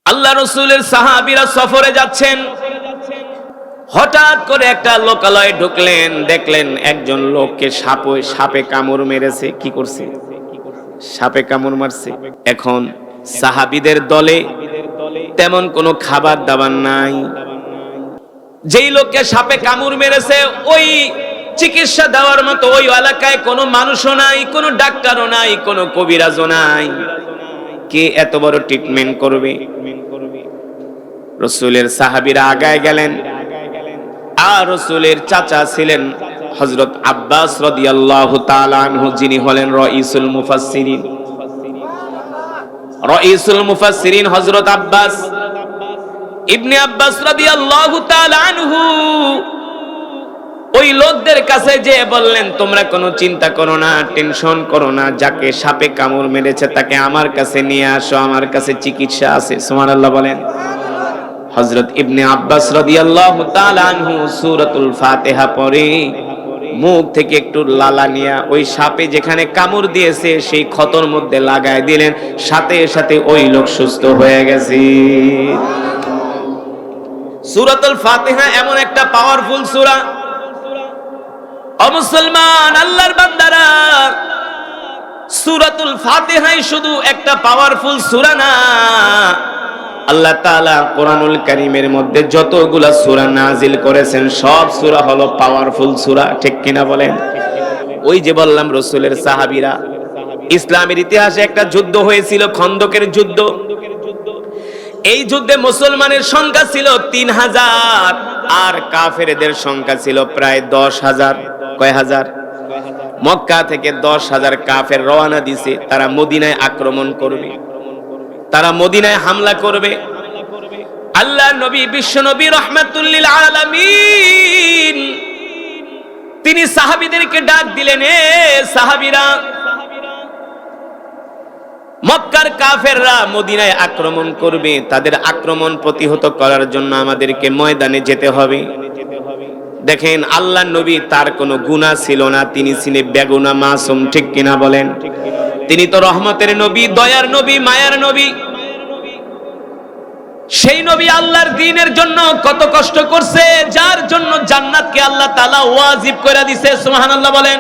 আল্লাহ রাসূলের সাহাবীরা সফরে যাচ্ছেন, হঠাৎ করে একটা লোকালয়ে ঢুকলেন, দেখলেন একজন লোককে সাপে কামড় মেরেছে। কি করছে? সাপে কামড় মারছে। এখন সাহাবীদের দলে তেমন কোনো খাবার দাবার নাই। যেই লোককে সাপে কামড় মেরেছে ওই চিকিৎসা দেওয়ার মতো ওই এলাকায় কোনো মানুষও নাই, কোনো ডাক্তারও নাই, কোনো কবিরাজও নাই। কে এত বড় ট্রিটমেন্ট করবে? রাসূলের সাহাবীরা আগায় গেলেন, আর রাসূলের চাচা ছিলেন হযরত আব্বাস রাদিয়াল্লাহু তাআলা আনহু, যিনি হলেন রাইসুল মুফাসসিরিন হযরত আব্বাস ইবনে আব্বাস রাদিয়াল্লাহু তাআলা আনহু ওই লোকদের কাছে যে বললেন, তোমরা কোনো চিন্তা করো না, টেনশন করো না, যাকে সাপে কামড় মেরেছে তাকে আমার কাছে নিয়ে আসো, আমার কাছে চিকিৎসা আছে। সুবহানাল্লাহ বলেন। হযরত ইবনে আব্বাস রাদিয়াল্লাহু তাআলা আনহু সূরাতুল ফাতিহা পড়ে মুখ থেকে একটু লালা নিয়ে ওই সাপে যেখানে কামড় দিয়েছে সেই ক্ষতর মধ্যে লাগায় দিলেন, সাথে সাথে ওই লোক সুস্থ হয়ে গেছে। সূরাতুল ফাতিহা এমন একটা পাওয়ারফুল সূরা। ও মুসলমান, আল্লাহর বান্দারা, সূরাতুল ফাতিহাই শুধু একটা পাওয়ারফুল সূরা না, আল্লাহ তাআলা কোরআনুল কারীমের মধ্যে যতগুলা সূরা নাজিল করেছেন সব সূরা হলো পাওয়ারফুল সূরা। ঠিক কিনা বলেন? ওই যে বললাম রাসূলের সাহাবীরা, ইসলামের ইতিহাসে একটা যুদ্ধ হয়েছিল, খন্দকের যুদ্ধ। এই যুদ্ধে মুসলমানের সংখ্যা ছিল ৩,০০০ আর কাফেরদের সংখ্যা ছিল প্রায় ১০,০০০। কয় হাজার? মক্কা থেকে ১০,০০০ কাফের রওনা দিছে, তারা মদিনায় আক্রমণ করবে, তারা মদিনায় হামলা করবে। আল্লাহর নবী, বিশ্ব নবী রাহমাতুল লিল আলামিন, তিনি সাহাবীদেরকে ডাক দিলেন, এ সাহাবীরা, মক্কার কাফেররা মদিনায় আক্রমণ করবে, তাদের আক্রমণ প্রতিহত করার জন্য আমাদেরকে ময়দানে যেতে হবে। দেখেন, আল্লাহর নবী, তার কোনো গুনাহ ছিল না, তিনি ছিলেন বেগুনা মাসুম। ঠিক কিনা বলেন? তিনি তো রহমতের নবী, দয়ার নবী, মায়ার নবী। সেই নবী আল্লাহর দ্বীনের জন্য কত কষ্ট করছে, যার জন্য জান্নাতকে আল্লাহ তাআলা ওয়াজিব করে দিয়েছে। সুবহানাল্লাহ বলেন।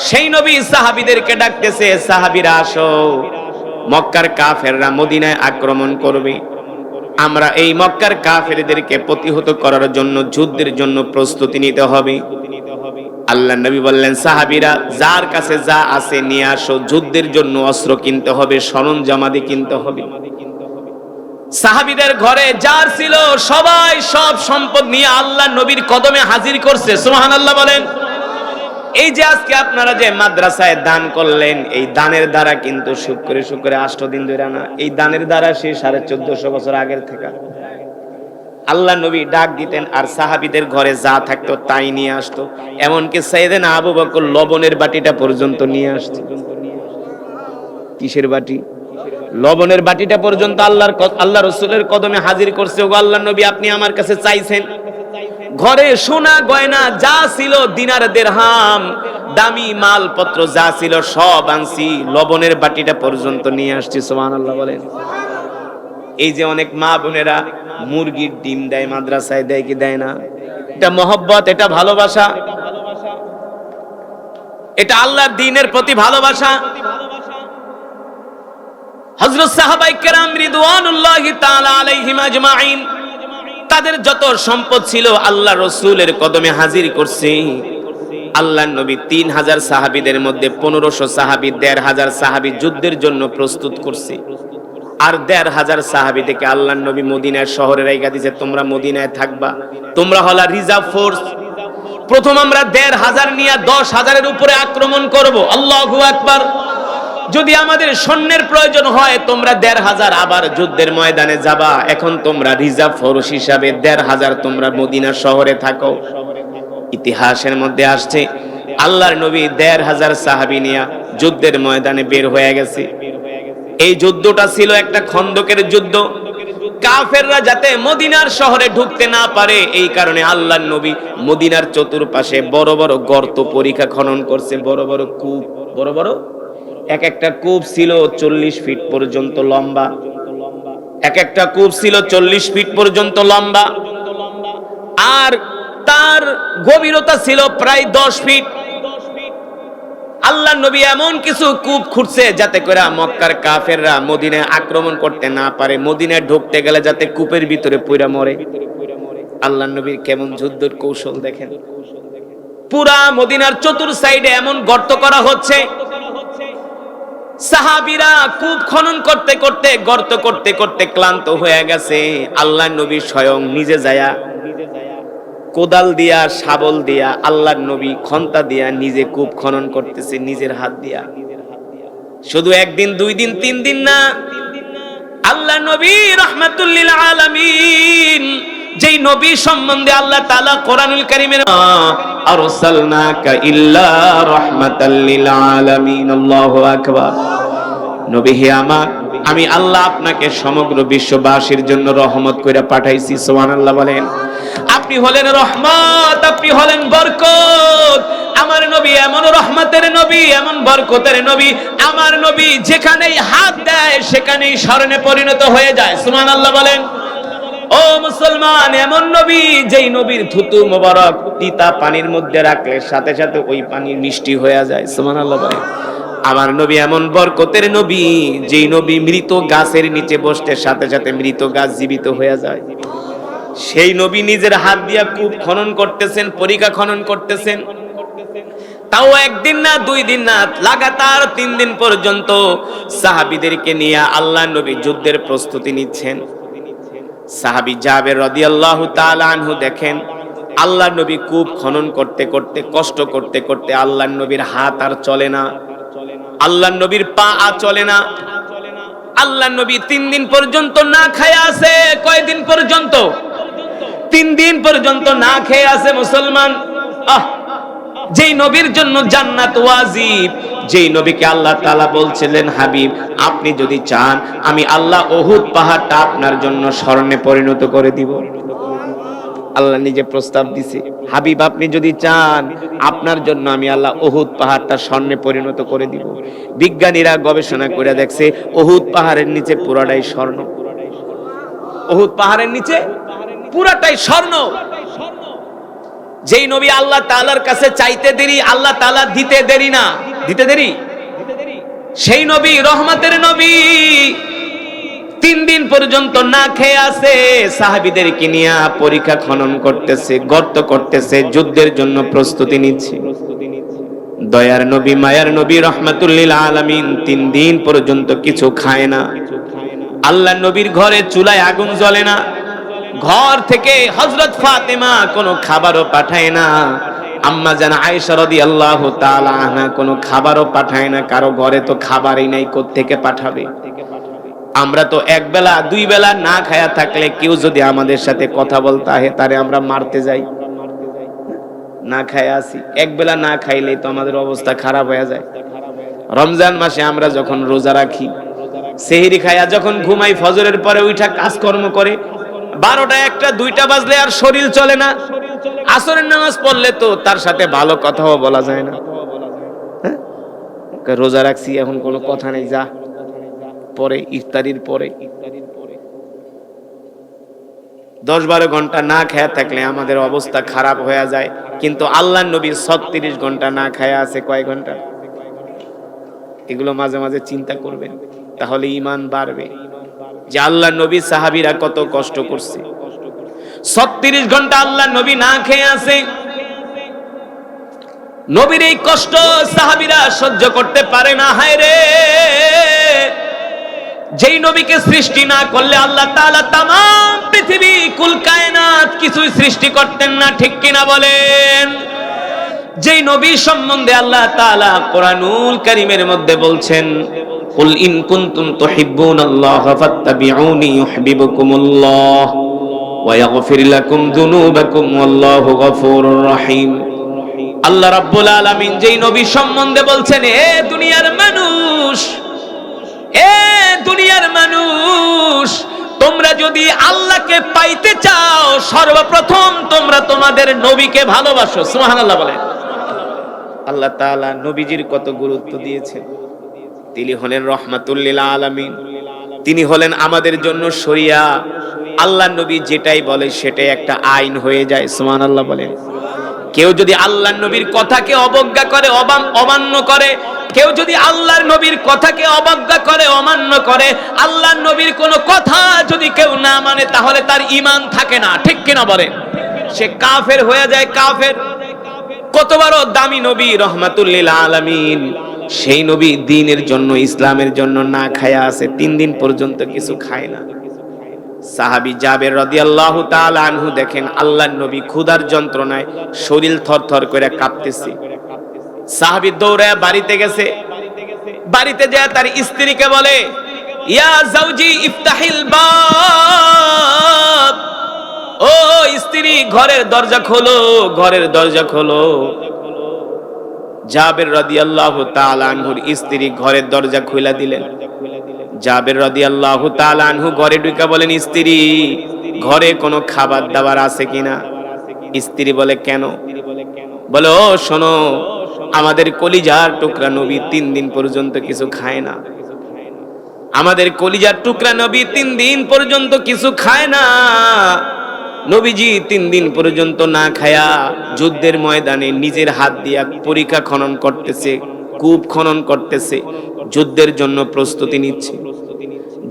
সেই নবী সাহাবীদেরকে ডাকতেছে, সাহাবীরা আসো, মক্কার কাফেররা মদিনায় আক্রমণ করবে, আমরা এই মক্কার কাফেরদেরকে প্রতিহত করার জন্য যুদ্ধের জন্য প্রস্তুতি নিতে হবে। আল্লাহর নবী বললেন, সাহাবীরা যার কাছে যা আছে নিয়ে আসো, যুদ্ধের জন্য অস্ত্র কিনতে হবে, সরঞ্জামাদি কিনতে হবে। সাহাবীদের ঘরে যার ছিল সবাই সব সম্পদ নিয়ে আল্লাহর নবীর কদমে হাজির করছে। সুবহানাল্লাহ বলেন। এই যে আজকে আপনারা যে মাদ্রাসায় দান করলেন, এই দানের দ্বারা কিন্তু শুক্রে 8 দিন ধরে না, এই দানের দ্বারা সেই 1450 বছর আগের থেকে আল্লাহ নবী ডাক দিতেন আর সাহাবীদের ঘরে যা থাকতো তাই নিয়ে আসতো। এমনকি সাইয়েদনা আবু বকর লবণের বাটিটা পর্যন্ত নিয়ে আসতো। কিসের বাটি? লবণের বাটিটা পর্যন্ত আল্লাহ রাসূলের কদমে হাজির করছে। ও আল্লাহর নবী, আপনি আমার কাছে চাইছেন, ঘরে সোনা গয়না যা ছিল, দিনার দিরহাম, দামি মালপত্র যা ছিল সব আনছি, লবণের বাটিটা পর্যন্ত নিয়ে আসছি। সুবহানাল্লাহ বলেন। এই যে অনেক মা বোনেরা মুরগির ডিম দেয়, মাদ্রাসায় দেয় কি দেয় না? এটা মহব্বত, এটা ভালোবাসা, এটা আল্লাহর দ্বীনের প্রতি ভালোবাসা। হযরত সাহাবায়ে কেরাম রিদওয়ানুল্লাহি তাআলা আলাইহিম আজমাইন, তাদের যত সম্পদ ছিল আল্লাহ রাসূলের কদমে হাজির করছে। আল্লাহর নবী ৩,০০০ সাহাবীদের মধ্যে ১৫০০ সাহাবী, ১৫০০ সাহাবী যুদ্ধের জন্য প্রস্তুত করছে, আর ১৫০০ সাহাবী থেকে আল্লাহর নবী মদিনার শহরে রাইখা দিয়েছে, তোমরা মদিনায় থাকবা, তোমরা হলা রিজার্ভ ফোর্স। প্রথম আমরা ১৫০০ নিয়ে ১০,০০০-এর উপরে আক্রমণ করব। আল্লাহু আকবার। যদি আমাদের সৈন্যের প্রয়োজন হয় তোমরা ১৫০০ আবার যুদ্ধের ময়দানে যাবা, এখন তোমরা রিজার্ভ ফোর্স হিসাবে ১৫০০ তোমরা মদিনা শহরে থাকো। ইতিহাসের মধ্যে আসছে আল্লাহর নবী ১৫০০ সাহাবী নিয়ে যুদ্ধের ময়দানে বের হয়ে গেছে। এই যুদ্ধটা ছিল একটা খন্দকের যুদ্ধ। কাফেররা যাতে মদিনার শহরে ঢুকতে না পারে, এই কারণে আল্লাহর নবী মদিনার চতুর্পাশে বড় বড় গর্ত পরিখা খনন করছে, বড় বড় কূপ, বড় বড় এক একটা কূপ ছিল 40 ফিট পর্যন্ত লম্বা, এক একটা কূপ ছিল 40 ফিট পর্যন্ত লম্বা, আর তার গভীরতা ছিল প্রায় 10 ফিট। আল্লাহ নবী এমন কিছু কূপ খুঁড়ছে যাতে করে মক্কার কাফেররা মদিনায় আক্রমণ করতে না পারে, মদিনায় ঢুকতে গেলে যাতে কূপের ভিতরে পইড়া মরে। আল্লাহ নবীর কেমন যুদ্ধের কৌশল দেখেন। পুরা মদিনার চতুর সাইডে এমন গর্ত করা হচ্ছে, সাহাবীরা কূপ খনন করতে করতে, গর্ত করতে করতে ক্লান্ত হয়ে গেছে। আল্লাহ নবী স্বয়ং নিজে যায়া কোদাল দিয়া, শাবল দিয়া, আল্লাহর নবী খন্তা দিয়া নিজে কূপ খনন করতেছে নিজের হাত দিয়া। শুধু একদিন, 2 দিন, 3 দিন না, আল্লাহ নবী রাহমাতুল লিল আলামিন, যেই নবী সম্বন্ধে আল্লাহ তাআলা কোরআনুল কারীমে আরসালনাকা ইল্লা রাহমাতাল লিল আলামিন, আল্লাহু আকবার। নবী হে আমার, আমি আল্লাহ আপনাকে সমগ্র বিশ্ববাসীর জন্য রহমত কইরা পাঠাইছি। সুবহানাল্লাহ বলেন। আপনি হলেন রহমত, আপনি হলেন বরকত। আমার নবী এমন রহমতের নবী, এমন বরকতের নবী। আমার নবী যেখানেই হাত দেয় সেখানেই স্মরণে পরিণত হয়ে যায়। সুবহানাল্লাহ বলেন। ও মুসলমান, এমন নবী যেই নবীর থুতু মোবারক তিতা পানির মধ্যে রাখলে সাথে সাথে ওই পানি মিষ্টি হয়ে যায়। সুবহানাল্লাহ বলেন। আমার নবী এমন বরকতের নবী যেই নবী মৃত গাছের নিচে বসতে সাথে সাথে মৃত গাছ জীবিত হয়ে যায়। সেই নবী নিজের হাত দিয়া কূপ খনন করতেছেন, পরিখা খনন করতেছেন। তাও একদিন না, 2 দিন না, লাগাতার 3 দিন পর্যন্ত সাহাবীদেরকে নিয়ে আল্লাহ নবী যুদ্ধের প্রস্তুতি নিচ্ছেন। সাহাবী জাবের রাদিয়াল্লাহু তাআলা আনহু দেখেন, আল্লাহ নবী কূপ খনন করতে করতে, কষ্ট করতে করতে আল্লাহ নবীর হাত আর চলে না, আল্লাহ নবীর পা আর চলে না। আল্লাহ নবী 3 দিন পর্যন্ত না খেয়ে আছে। কয়দিন পর্যন্ত? 3 দিন পর্যন্ত না খেয়ে আছে। মুসলমান, যেই নবীর জন্য জান্নাত ওয়াজিব, যেই নবীকে আল্লাহ তাআলা বলছিলেন, হাবিব আপনি যদি চান আমি আল্লাহ উহুদ পাহাড়টা আপনার জন্য স্বর্ণে পরিণত করে দিব। আল্লাহ নিজে প্রস্তাব দিছে, হাবিব আপনি যদি চান আপনার জন্য আমি আল্লাহ উহুদ পাহাড়টা স্বর্ণে পরিণত করে দিব। বিজ্ঞানীরা গবেষণা করে দেখছে উহুদ পাহাড়ের নিচে পুরাটাই স্বর্ণ। উহুদ পাহাড়ের নিচে পুরাটাই স্বর্ণ। যেই নবী আল্লাহ তাআলার কাছে চাইতে দেরি, আল্লাহ তাআলা দিতে দেরি না, দিতে দেরি। সেই নবী রহমতের নবী 3 দিন পর্যন্ত না খেয়ে আছে, সাহাবীদেরকে নিয়ে পরিখা খনন করতেছে, গর্ত করতেছে, যুদ্ধের জন্য প্রস্তুতি নিচ্ছে। দয়ার নবী, মায়ার নবী রাহমাতুল লিল আলামিন 3 দিন পর্যন্ত কিছু খায় না। আল্লাহ নবীর ঘরে চুলায় আগুন জ্বলে না, ঘর থেকে হযরত ফাতেমা কোনো খাবারও পাঠায় না, আম্মা জান আয়েশা রাদিয়াল্লাহু তাআলা আনহা কোনো খাবারও পাঠায় না। কারো ঘরে তো খাবারই নাই, কোত্থেকে পাঠাবে? আমরা তো 1 বেলা 2 বেলা না খায়া থাকলে কেউ যদি আমাদের সাথে কথা বলতে আহে তারে আমরা মারতে যাই। না খায়া আছি, 1 বেলা না খাইলেই তো আমাদের অবস্থা খারাপ হয়ে যায়। রমজান মাসে আমরা যখন রোজা রাখি, সেহরি খায়া যখন ঘুমাই, ফজরের পরে উঠা কাজকর্ম করে 12টা 1টা 2টা বাজলে আর শরীর চলে না। আসরের নামাজ পড়লে তো তার সাথে ভালো কথাও বলা যায় না। রোজা রাখছি, এখন কোনো কথা নেই, যা পরে ইফতারির পরে 10-12 ঘন্টা না খেয়ে থাকলে আমাদের অবস্থা খারাপ হয়ে যায়। কিন্তু আল্লাহর নবী 36 ঘন্টা না খেয়ে আছে। কয় ঘন্টা? এগুলো মাঝে মাঝে চিন্তা করবেন, তাহলে ঈমান বাড়বে যে আল্লাহর নবী সাহাবীরা কত কষ্ট করছে। 36 ঘন্টা আল্লাহর নবী না খেয়ে আছে। নবীর এই কষ্ট সাহাবীরা সহ্য করতে পারে না। হায় রে, যেই নবীকে সৃষ্টি না করলে আল্লাহ তাআলা তাম পৃথিবী কুল কায়নাত কিছুই সৃষ্টি করতেন না, ঠিক কিনা বলেন? যেই নবী সম্বন্ধে আল্লাহ তাআলা কোরআনুল কারীমের মধ্যে বলছেন, কুল ইন কুনতুম তুহিব্বুনাল্লাহ ফাত্তাবিউনি ইউহিব্বুকুমুল্লাহ ওয়া ইয়াগফির লাকুম যুনুবাকুম ওয়াল্লাহু গফুরুর রহিম। আল্লাহ রাব্বুল আলামিন যেই নবী সম্বন্ধে বলছেন, এ দুনিয়ার মানুষ, এ দুনিয়ার মানুষ, তোমরা যদি আল্লাহকে পাইতে চাও সর্বপ্রথম তোমরা তোমাদের নবীকে ভালোবাসো। সুবহানাল্লাহ বলেন। আল্লাহ তাআলা নবীজির কত গুরুত্ব দিয়েছেন। তিনি হলেন রহমাতুল লিল আলামিন। তিনি হলেন আমাদের জন্য শরিয়া। আল্লাহ নবী যেটাই বলে সেটাই একটা আইন হয়ে যায়। সুবহানাল্লাহ বলেন। কেউ যদি আল্লাহ নবীর কথাকে অবজ্ঞা করে, অমান্য করে, কেউ যদি আল্লাহর নবীর কথাকে অবজ্ঞা করে, অমান্য করে, আল্লাহর নবীর কোনো কথা যদি কেউ না মানে, তাহলে তার ঈমান থাকে না। ঠিক কিনা বলেন? সে কাফের হয়ে যায়, কাফের। কত বড় দামি নবী, রাহমাতুল লিল আলামিন। সেই নবী দ্বীনের জন্য, ইসলামের জন্য না খায়া আছে, 3 দিন পর্যন্ত কিছু খায় না। সাহাবী জাবের রাদিয়াল্লাহু তাআলা আনহু দেখেন আল্লাহর নবী ক্ষুধার যন্ত্রণায় শরীর থরথর করে কাঁপতেছে। সাহাবী দৌড়ায় বাড়িতে গেছে। বাড়িতে যায় তার স্ত্রীকে বলে, ইয়া জাওজি ইফতাহিল বাব, ও স্ত্রী ঘরের দরজা খোলো, ঘরের দরজা খোলো। জাবের রাদিয়াল্লাহু তাআলা আনহুর স্ত্রী ঘরের দরজা খুলে দিলেন। জাবের রাদিয়াল্লাহু তাআলা আনহু ঘরে ঢুকে বলেন, স্ত্রী ঘরে কোনো খাবার দাবার আছে কিনা? স্ত্রী বলে, কেন? বলে, ও শোনো, আমাদের কলিজার টুকরা নবী 3 দিন পর্যন্ত কিছু খায় না। আমাদের কলিজার টুকরা নবী 3 দিন পর্যন্ত কিছু খায় না। নবীজি 3 দিন পর্যন্ত না খায়া যুদ্ধের ময়দানে নিজের হাত দিয়া পরিখা খনন করতেছে, কূপ খনন করতেছে, যুদ্ধের জন্য প্রস্তুতি নিচ্ছে।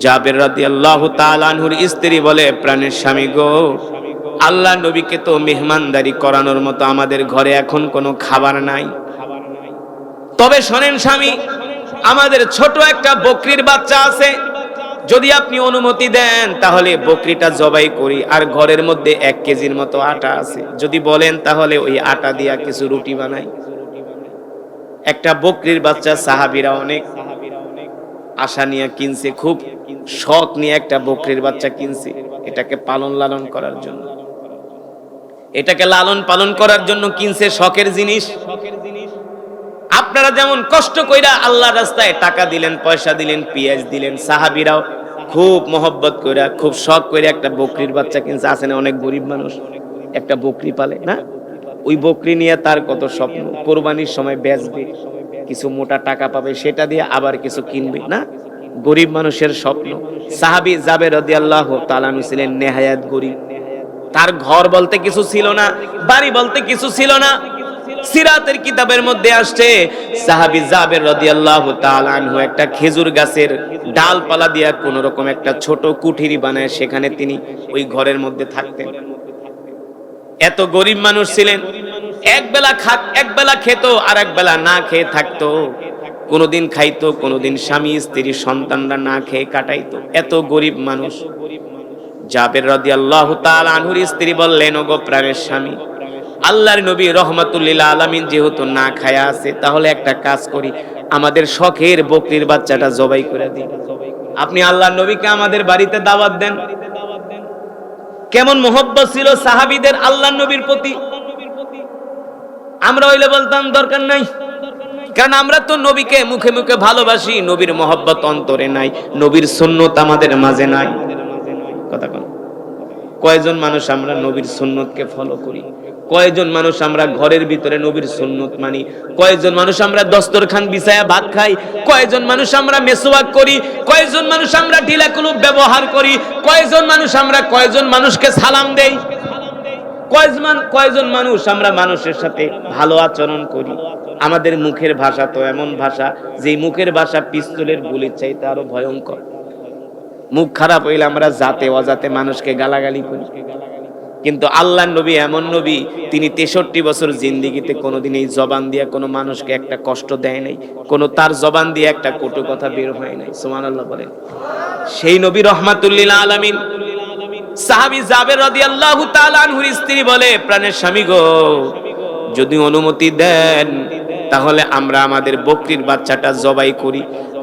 জাবের রাদিয়াল্লাহু তাআলা আনহুর স্ত্রী বলে, প্রাণের স্বামী গো, আল্লাহ নবীকে তো মেহমানদারি করানোর মতো আমাদের ঘরে এখন কোনো খাবার নাই। তবে শোনেন স্বামী, আমাদের ছোট একটা বকরির বাচ্চা আছে, যদি আপনি অনুমতি দেন তাহলে বকরিটা জবাই করি, আর ঘরের মধ্যে 1 কেজির মতো আটা আছে, যদি বলেন তাহলে ওই আটা দিয়া কিছু রুটি বানাই। একটা বকরির বাচ্চা সাহাবীরা অনেক আশা নিয়ে কিনছে, খুব শখ নিয়ে একটা বকরির বাচ্চা কিনছে, এটাকে পালন লালন করার জন্য, এটাকে লালন পালন করার জন্য কিনছে, শখের জিনিস। আপনারা যেমন কষ্ট কইরা আল্লাহর রাস্তায় টাকা দিলেন, পয়সা দিলেন, পেঁয়াজ দিলেন, সাহাবীরাও খুব মহব্বত কইরা, খুব শখ কইরা একটা বকরির বাচ্চা কিনছে। আছে না অনেক গরিব মানুষ একটা বকরি পালে না? ওই বকরি নিয়ে তার কত স্বপ্ন, কোরবানির সময় বেচবে, কিছু মোটা টাকা পাবে, সেটা দিয়ে আবার কিছু কিনবে না? গরিব মানুষের স্বপ্ন। সাহাবী জাবের রাদিয়াল্লাহু তাআলা আনহু ছিলেন নেহায়াত গরিব। তার ঘর বলতে কিছু ছিল না, বাড়ি বলতে কিছু ছিল না। সিরাতের কিতাবের মধ্যে আসছে, সাহাবী জাবের রাদিয়াল্লাহু তাআলা আনহু একটা খেজুর গাছের ডালপালা দিয়া কোন রকম একটা ছোট কুঠিরি বানায় সেখানে তিনি ওই ঘরের মধ্যে থাকতেন। এত গরিব মানুষ ছিলেন, এক বেলা খেত আর এক বেলা না খেয়ে থাকতো। কোনদিন খাইতো, কোনদিন স্বামী স্ত্রী সন্তানরা না খেয়ে কাটাইতো। এত গরিব মানুষ। জাবের রাদিয়াল্লাহু তাআলা আনহুর স্ত্রী বললেন, ওগো প্রাণের স্বামী, আল্লাহর নবী রাহমাতুল লিল আলামিন যেহেতু না খায়া আছে, তাহলে একটা কাজ করি, আমাদের শখের বকরির বাচ্চাটা জবাই করে দিন। আপনি আল্লাহর নবীকে আমাদের বাড়িতে দাওয়াত দেন। কেমন মহব্বত ছিল সাহাবীদের আল্লাহর নবীর প্রতি। আমরা হইলে বলতাম দরকার নাই, কারণ আমরা তো নবীকে মুখে মুখে ভালোবাসি, নবীর মহব্বত অন্তরে নাই, নবীর সুন্নত আমাদের মাঝে নাই। কথা কোন? কয়জন মানুষ আমরা নবীর সুন্নতকে ফলো করি? কয়জন মানুষ আমরা ঘরের ভিতরে নবীর সুন্নত মানি? কয়জন মানুষ আমরা দস্তরখান বিছায়া ভাত খাই? কয়জন মানুষ আমরা মেসওয়াক করি? কয়জন মানুষ আমরা ঢিলা কুলুপ ব্যবহার করি? কয়জন মানুষকে সালাম দেই? কয়জন মানুষ আমরা মানুষের সাথে ভালো আচরণ করি? আমাদের মুখের ভাষা তো এমন ভাষা, যে মুখের ভাষা পিস্তলের গুলির চাইতে আরো ভয়ঙ্কর। মুখ খারাপ হইলে আমরা জাতে অজাতে মানুষকে গালাগালি করি। কিন্তু আল্লাহর নবী এমন নবী, তিনি 63 বছর জিন্দেগিতে কোনোদিন এই জবান দিয়ে কোনো মানুষকে একটা কষ্ট দেয় নাই, কোনো তার জবান দিয়ে একটা কটু কথা বের হয় নাই। সুবহানাল্লাহ বলেন। সেই নবী রাহমাতুল লিল আলামিন। সাহাবী জাবের রাদিয়াল্লাহু তাআলা আনহুর স্ত্রী বলে, প্রাণের স্বামী গো, যদি অনুমতি দেন তাহলে আমরা আমাদের বকরির বাচ্চাটা জবাই করি,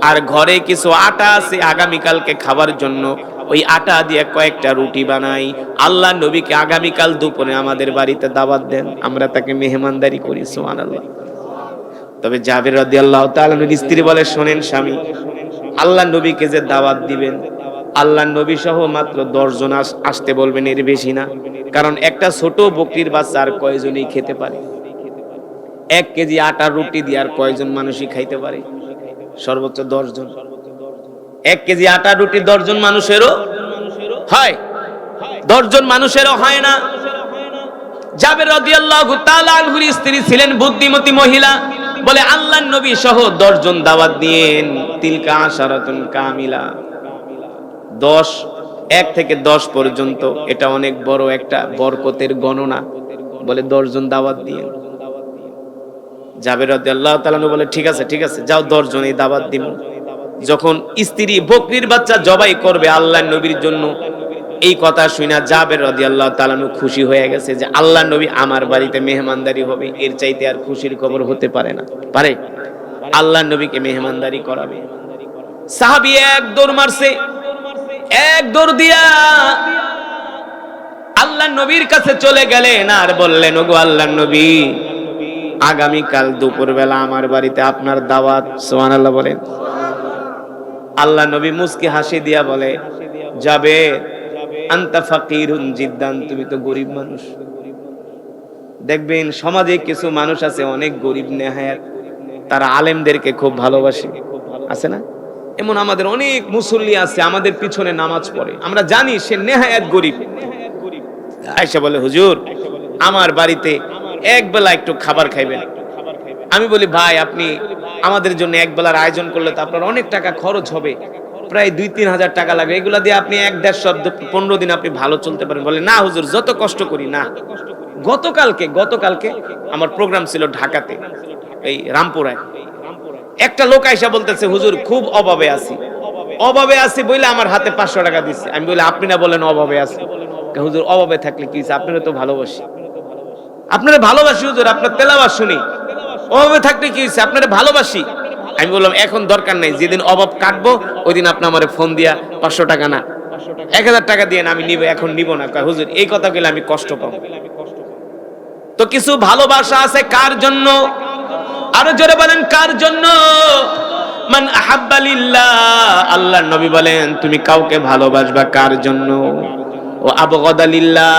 আর ঘরে কিছু আটা আছে আগামীকালকে খাবার জন্য, ওই আটা দিয়ে কয়েকটা রুটি বানাই, আল্লাহ নবীকে আগামীকাল দুপুরে আমাদের বাড়িতে দাওয়াত দেন, আমরা তাকে মেহমানদারি করি। সুবহানাল্লাহ। তবে জাবের রাদিয়াল্লাহু তাআলা আনহুর স্ত্রী বলে, শোনেন স্বামী, আল্লাহ নবীকে যে দাওয়াত দিবেন, আল্লাহ নবী সহ মাত্র 10 জন আসতে বলবেন, এর বেশি না। কারণ একটা ছোট বকরির বাচ্চা আর কয়জনই খেতে পারে? 1 কেজি আটার রুটি দিয়ে আর কয়জন মানুষই খাইতে পারে? সর্বোচ্চ 10 জন। 1 কেজি আটা রুটি 10 জন মানুষেরও হয়, 10 জন মানুষেরও হয় না। জাবের রাদিয়াল্লাহু তাআলা আনহুর স্ত্রী ছিলেন বুদ্ধিমতী মহিলা, বলে আল্লাহর নবী সহ 10 জন দাওয়াত দিয়েন। তিলকা আশারাতুন কামিলা, 10, 1 থেকে 10 পর্যন্ত, এটা অনেক বড় একটা বরকতের গণনা। বলে 10 জন দাওয়াত দিয়েন। জাবের রাদিয়াল্লাহু তাআলা বলে ঠিক আছে ঠিক আছে, যাও 10 জনই দাওয়াত দিব। যখন স্ত্রী বকরির বাচ্চা জবাই করবে আল্লাহর নবীর জন্য, এই কথা শুনে জাবের রাদিয়াল্লাহু তাআলা খুশি হয়ে গেছে যে আল্লাহর নবী আমার বাড়িতে মেহমানদারি হবে, এর চাইতে আর খুশির খবর হতে পারে না, পারে? আল্লাহর নবীকে মেহমানদারি করাবে। সাহাবী এক দৌড় মারছে, এক দৌড় দিয়া আল্লাহর নবীর কাছে চলে গেলেন আর বললেন, ওগো আল্লাহর নবী, আগামীকাল দুপুরবেলা আমার বাড়িতে আপনার দাওয়াত। সুবহানাল্লাহ বলেন। আল্লাহ নবী মুস্কি হাসি দিয়া বলে, যাবে আনতা ফাকিরুন জিদ্দান, তুমি তো গরিব মানুষ। দেখবেন সমাজে কিছু মানুষ আছে অনেক গরিব নেহায়াত, তারা আলেমদেরকে খুব ভালোবাসে, আছে না? এমন আমাদের অনেক মুসল্লি আছে, আমাদের পিছনে নামাজ পড়ে, আমরা জানি সে নেহায়াত গরিব। আয়েশা বলে, হুজুর আমার বাড়িতে এক বেলা একটু খাবার খাইবেন। আমি বলি, ভাই আপনি আমাদের জন্য এক বেলার আয়োজন করলে তো আপনার অনেক টাকা খরচ হবে, প্রায় 2-3 হাজার টাকা লাগবে, এগুলা দিয়ে আপনি 1-1.5 দিন আপনি ভালো চলতে পারেন। বলে, না হুজুর, যত কষ্ট করি না। গতকালকে আমার প্রোগ্রাম ছিল ঢাকাতে, এই রামপুরায়। একটা লোক আইসা বলতেছে, হুজুর খুব অভাবে আছি বলে আমার হাতে 500 টাকা দিচ্ছে। আমি বলি, আপনি না বলেন অভাবে আছি? হুজুর অভাবে থাকলে কি হইছে, আপনারা তো ভালোবাসি, আপনারা ভালোবাসি হুজুর, আপনার তেলাওয়াত শুনি। অভাবে থাকলে কি হইছে, আপনারা ভালোবাসি। আমি বললাম, এখন দরকার নাই, যেদিন অভাব কাটবো ওই দিন আপনি আমারে ফোন দিয়া 500 টাকা না 1000 টাকা দিয়ে আমি নিব, এখন নিব না। হুজুর এই কথা বলে আমি কষ্ট পাবো। তো কিছু ভালোবাসা আছে কার জন্য? আরো জোরে বলেন, কার জন্য? মান আহাব্বা লিল্লাহ, আল্লাহর নবী বলেন তুমি কাউকে ভালোবাসবা কার জন্য? ও আবগাদা লিল্লাহ,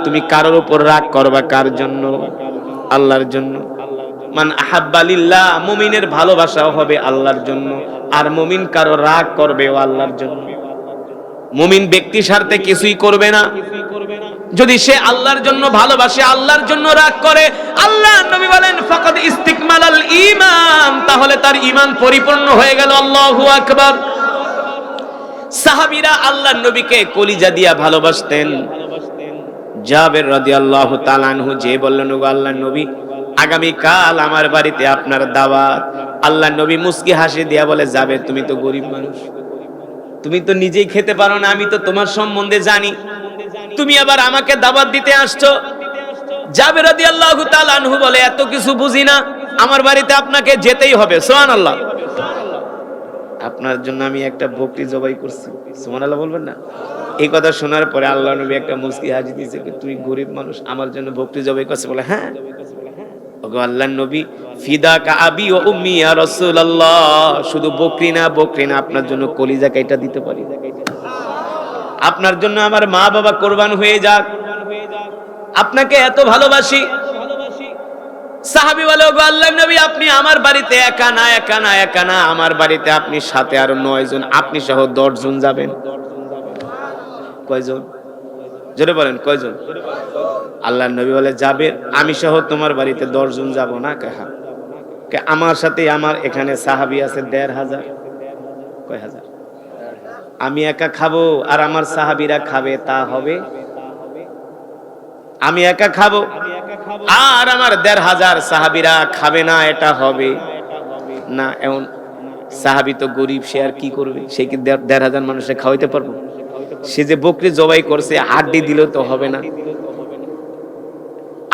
তুমি কারোর উপর রাগ করবা কার জন্য? আল্লাহর জন্য। মান আহাব্বা লিল্লাহ, মুমিনের ভালোবাসাও হবে আল্লাহর জন্য, আর মুমিন কারো রাগ করবে ও আল্লাহর জন্য। মুমিন ব্যক্তি স্বার্থে কিছুই করবে না। যদি সে আল্লাহর জন্য ভালোবাসে, আল্লাহর জন্য রাগ করে, আল্লাহর নবী বলেন ফাকাদ ইস্তিকমালাল ঈমান, তাহলে তার ঈমান পরিপূর্ণ হয়ে গেল। আল্লাহু আকবার। সাহাবীরা আল্লাহর নবীকে কলিজা দিয়া ভালোবাসতেন। জাবের রাদিয়াল্লাহু তাআলা আনহু যে বললেন, ওগো আল্লাহর নবী, আগামী কাল আমার বাড়িতে আপনার দাওয়াত। আল্লাহর নবী মুস্কি হাসি দিয়া বলে, যাবে তুমি তো গরিব মানুষ, তুমি তো নিজেই খেতে পারো না, আমি তো তোমার সম্বন্ধে জানি, তুমি আবার আমাকে দাওয়াত দিতে আসছো। জাবের রাদিয়াল্লাহু তাআলা আনহু বলে, এত কিছু বুঝি না, আমার বাড়িতে আপনাকে যেতেই হবে। সুবহানাল্লাহ। আপনার জন্য আমি একটা বকরি জবাই করছি। সুবহানাল্লাহ বলবেন না? এই কথা শোনার পরে আল্লাহর নবী একটা মুস্কি হাসি দিয়েছে, তুই গরিব মানুষ, আমার জন্য বকরি জবাই করছিস? বলে, হ্যাঁ। ওগো আল্লাহর নবী, ফিদাকা আবি ওয়া উম্মি ইয়া রাসূলুল্লাহ, শুধু বকরি না আপনার জন্য কলিজা কাইটা দিতে পারি, আপনার জন্য আমার মা বাবা কোরবান হয়ে যাক, আপনাকে এত ভালোবাসি। সাহাবী বলে, ওগো আল্লাহর নবী, আপনি আমার বাড়িতে একা না, আমার বাড়িতে আপনি সাথে আরো 9 জন, আপনি সহ 10 জন যাবেন। কয়জন? জোরে বলেন, কয়জন? আল্লাহর নবী বলে, যাবে, আমি সহ তোমার বাড়িতে 10 জন যাব না? আমার সাথে আমার এখানে সাহাবী আছে 1500। কয় হাজার? আমি একা খাবো আর আমার সাহাবীরা খাবে, তা হবে? আমি একা খাবো আর আমার 1500 সাহাবীরা খাবে না, এটা হবে না। এমন সাহাবী তো গরিব, সে আর কি করবে? সে কি 1500 মানুষে খাওয়াইতে পারবো? সে যে বকরি জবাই করছে, হাড্ডি দিলেও তো হবে না,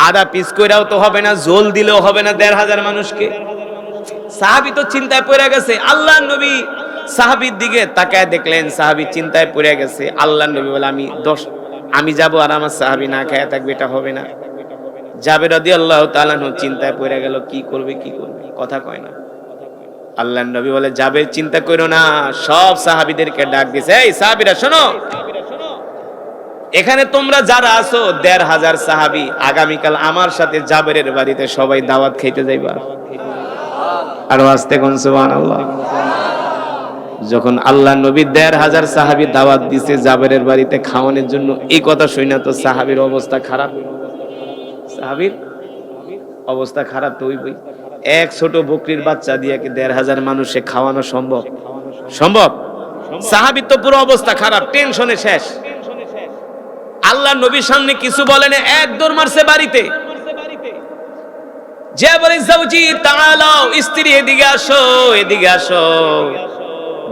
আধা পিস কইরাও তো হবে না, ঝোল দিলেও হবে না 1500 মানুষকে। সাহাবী তো চিন্তায় পড়ে গেছে। আল্লাহর নবী সাহাবীর দিকে তাকায় দেখলেন সাহাবী চিন্তায় পড়ে গেছে। আল্লাহর নবী বলে, আমি যাব আর আমার সাহাবী না খায় থাকবে, এটা হবে না। জাবের রাদিয়াল্লাহু তাআলা চিন্তায় পড়ে গেল, কি করবে, কথা কয় না। আল্লাহর নবী বলে, যাবে, চিন্তা করো না। সব সাহাবীদেরকে ডাক দিয়েছে, এই সাহাবীরা শোনো, এখানে তোমরা যারা আছো 1500 সাহাবী, আগামীকাল আমার সাথে জাবেরের বাড়িতে সবাই দাওয়াত খাইতে যাইবা। আর আস্তে কোন সুবহানাল্লাহ। যখন আল্লাহ নবী ১৫০০ সাহাবী দাওয়াত দিছে জাবেরের বাড়িতে খাওয়ানোর জন্য, এই কথা শুনে তো সাহাবীর অবস্থা খারাপ। সাহাবীর অবস্থা খারাপ তো হইবই। এক ছোট বকরির বাচ্চা দিয়ে কি ১৫০০ মানুষে খাওয়ানো সম্ভব? সম্ভব? সাহাবীর তো পুরো অবস্থা খারাপ, টেনশনে শেষ। আল্লাহ নবীর সামনে কিছু বলে না, এক দৌড় মারছে বাড়িতে, যে বলে জাউজি তাআলাও, স্ত্রী এদিকে আসো, এদিকে আসো,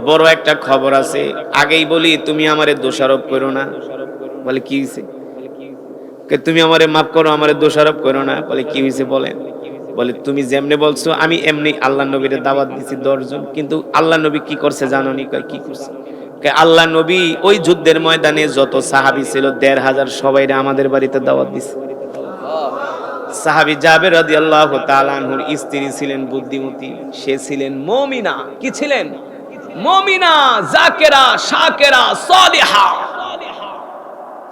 বড় একটা খবর আছে। আগেই বলি তুমি আমারে দোষারোপ করো না। বলে কি হইছে? কে তুমি আমারে মাফ করো, আমারে দোষারোপ করো না। বলে কি হইছে বলেন? বলে তুমি যেমনে বলছো আমি এমনি আল্লাহ নবীরে দাওয়াত দিছি ১০ জন, কিন্তু আল্লাহ নবী কি করছে জানো নি? কয় কি করছে? কে আল্লাহ নবী ওই যুদ্ধের ময়দানে যত সাহাবী ছিল ১৫০০ সবাইরে আমাদের বাড়িতে দাওয়াত দিছে। সাহাবী জাবের রাদিয়াল্লাহু তাআলা আনহুর স্ত্রী ছিলেন বুদ্ধিমতী, সে ছিলেন মুমিনা। কি ছিলেন? মুমিনা, জাকেরা, শাকেরা, সালিহা।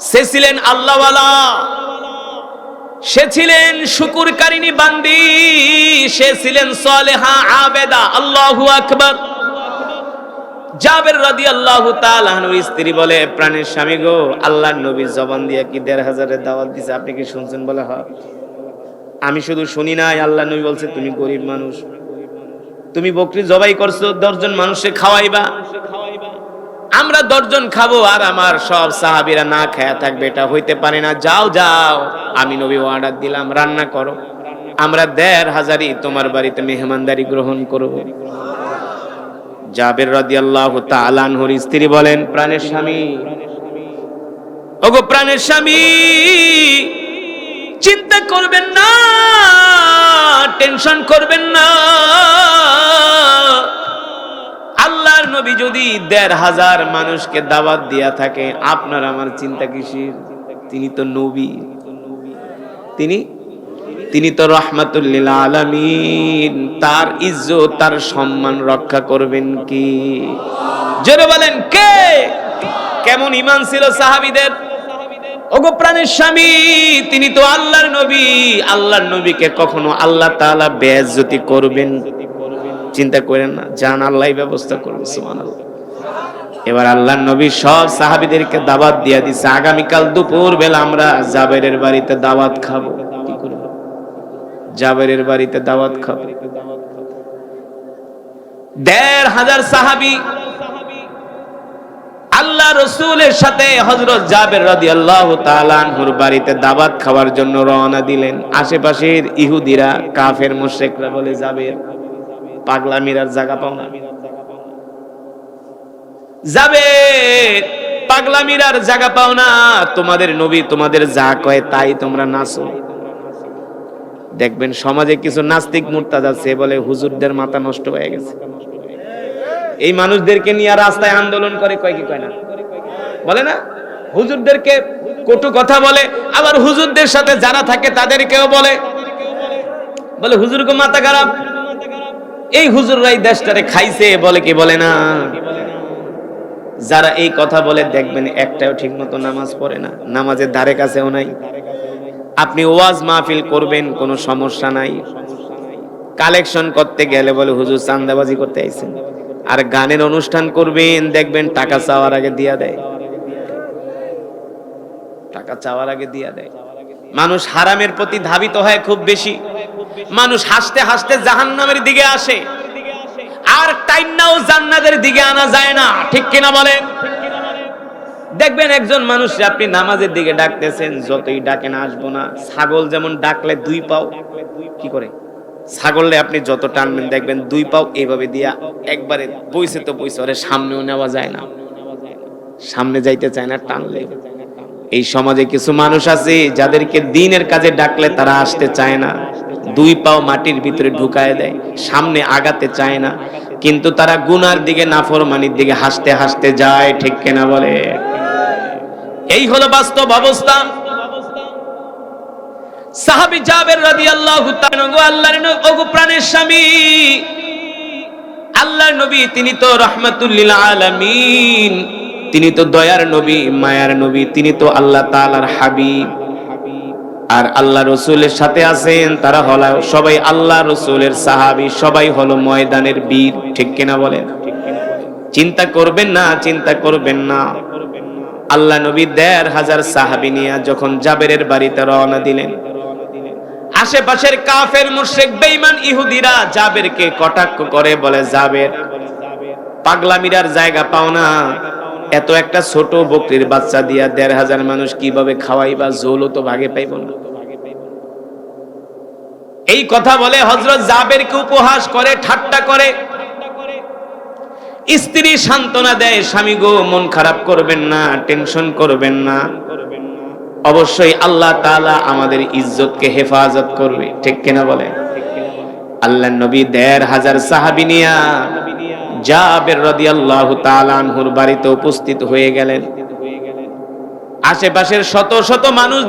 সে ছিলেন আল্লাহওয়ালা, সে ছিলেন শুকরকারিনী বান্দি, সে ছিলেন সালেহা আবেদা। আল্লাহু আকবার। জাবের রাদিয়াল্লাহু তাআলা আনহুর স্ত্রী বলে, প্রাণের স্বামী গো, আল্লাহর নবী জবান দিয়ে কি ১৫০০ দাওয়াত দিছে, আপনি কি শুনছেন? বলে হ্যাঁ। আমি শুধু শুনি নাই, আল্লাহ নবী বলছে তুমি গরিব মানুষ, তুমি বকরি জবাই করছো, ১০ জন মানুষে খাওয়াইবা, আমরা ১০ জন খাবো আর আমার সব সাহাবীরা না খায়া থাকবে, এটা হইতে পারে না। যাও যাও, আমি নবী অর্ডার দিলাম, রান্না করো, আমরা ১৫০০ই তোমার বাড়িতে মেহমানদারি গ্রহণ করব। জাবের রাদিয়াল্লাহু তাআলা আনহুর স্ত্রী বলেন, প্রাণের স্বামী, ওগো প্রাণের স্বামী, চিন্তা করবেন না, টেনশন করবেন না। আল্লাহর নবী যদি ১৫০০ মানুষকে দাওয়াত দিয়া থাকে, আপনার আমার চিন্তা কিসের? তিনি তো নবী, তিনি তো রাহমাতুল লিল আলামিন, তার ইজ্জত তার সম্মান রক্ষা করবেন কি? জোরে বলেন কে? কেমন ঈমান ছিল সাহাবীদের? ওগো প্রাণের স্বামী, তিনি তো আল্লাহর নবী, আল্লাহর নবীকে কখনো আল্লাহ তাআলা বেইজ্জতি করবেন? চিন্তা করেন না, জান আল্লাহই ব্যবস্থা করবে। সুবহানাল্লাহ। এবার আল্লাহর নবী সব সাহাবীদেরকে দাওয়াত দিয়া দিছে, আগামীকাল দুপুর বেলা আমরা জাবেরের বাড়িতে দাওয়াত খাবো। কি করব? জাবেরের বাড়িতে দাওয়াত খাবো। ১৫০০ সাহাবী আল্লাহ রাসূলের সাথে হযরত জাবের রাদিয়াল্লাহু তাআলা আনহুর বাড়িতে দাওয়াত খাওয়ার জন্য রওনা দিলেন। আশেপাশের ইহুদিরা, কাফের মুশরিকরা বলে, জাবের পাগলামির আর জায়গা পাও না, জাবের পাগলামির আর জায়গা পাও না, তোমাদের নবী তোমাদের যা কয় তাই তোমরা নাচো। দেখবেন সমাজে কিছু নাস্তিক মুরতাদ আছে, বলে হুজুরদের মাথা নষ্ট হয়ে গেছে, এই মানুষদেরকে নিয়ে রাস্তায় আন্দোলন করে, কয় কি কয় না? বলে না, হুজুরদেরকে কটু কথা বলে, আবার হুজুরদের সাথে যারা থাকে তাদেরকেও বলে হুজুরকে মাথা খারাপ, এই হুজুররাই দেশটারে খাইছে, বলে কি বলে না? যারা এই কথা বলে দেখবেন একটাও ঠিক মতো নামাজ পড়ে না, নামাজের ধারে কাছেও নাই। আপনি ওয়াজ মাহফিল করবেন, কোনো সমস্যা নাই, কালেকশন করতে গেলে বলে হুজুর চাঁদাবাজি করতে আইছেন। আর গানের অনুষ্ঠান করবেন, দেখবেন টাকা চাওয়ার আগে দিয়া দেয়, টাকা চাওয়ার আগে দিয়া দেয়। মানুষ হারামের প্রতি ধাবিত হয় খুব বেশি, মানুষ হাসতে হাসতে জাহান্নামের দিকে আসে, আর টাইনাও জান্নাতের দিকে আনা যায় না। ঠিক কিনা বলেন? দেখবেন একজন মানুষ আপনি নামাজের দিকে ডাকতেছেন, যতই ডাকেন আসবো না। ছাগল যেমন ডাকলে 2 পাও কি করে, ছাগললে আপনি যত টানবেন দেখবেন 2 পাও এইভাবে দিয়া একবারে বইছে তো বইছে, ওরে সামনেও নেওয়া যায় না, সামনে যাইতে চায় না, টানলে। এই সমাজে কিছু মানুষ আছে যাদেরকে দ্বীনের কাজে ডাকলে তারা আসতে চায় না, 2 পাও মাটির ভিতরে ঢুকায় দেয়, সামনে আগাতে চায় না, কিন্তু তারা গুনার দিকে, নাফরমানির দিকে হাসতে হাসতে যায়। ঠিক কিনা বলে? এই হলো বাস্তব অবস্থা। সাহাবী জাবের রাদিয়াল্লাহু তাআলা, আল্লাহর নবী, ওগো প্রাণের স্বামী, আল্লাহর নবী তিনি তো রাহমাতুল লিল আলামিন, তিনি তো দয়ার নবী, মায়ার নবী, তিনি তো আল্লাহ তাআলার হাবিব। আর আল্লাহ রাসূলের সাথে আছেন তারা হলো সবাই আল্লাহ রাসূলের সাহাবী, সবাই হলো ময়দানের বীর। ঠিক কিনা বলেন? চিন্তা করবেন না, চিন্তা করবেন না। আল্লাহ নবী ১৫০০ সাহাবী নিয়ে যখন জাবেরের বাড়িতে রওনা দিলেন, আশেপাশের কাফের মুশরিক বেঈমান ইহুদিরা জাবেরকে কটাক্ষ করে বলে, জাবের, পাগলামিরার জায়গা পাও না, এত একটা ছোট বকরির বাচ্চা দিয়া ১৫০০ মানুষ কিভাবে খাওয়াইবা, জোলও তো ভাগে পাইব না। এই কথা বলে হযরত জাবেরকে উপহাস করে, ঠাট্টা করে। স্ত্রী সান্ত্বনা দেয়, স্বামী গো মন খারাপ করবেন না, টেনশন করবেন না, অবশ্যই আল্লাহ তাআলা আমাদের ইজ্জতকে হেফাজত করবে, ঠিক কিনা বলে? আল্লাহর নবী ১৫০০ সাহাবী নিয়া জাবের রাদিয়াল্লাহু তাআলা আনহুর বাড়িতে উপস্থিত হয়ে গেলেন। আশেপাশের শত শত মানুষ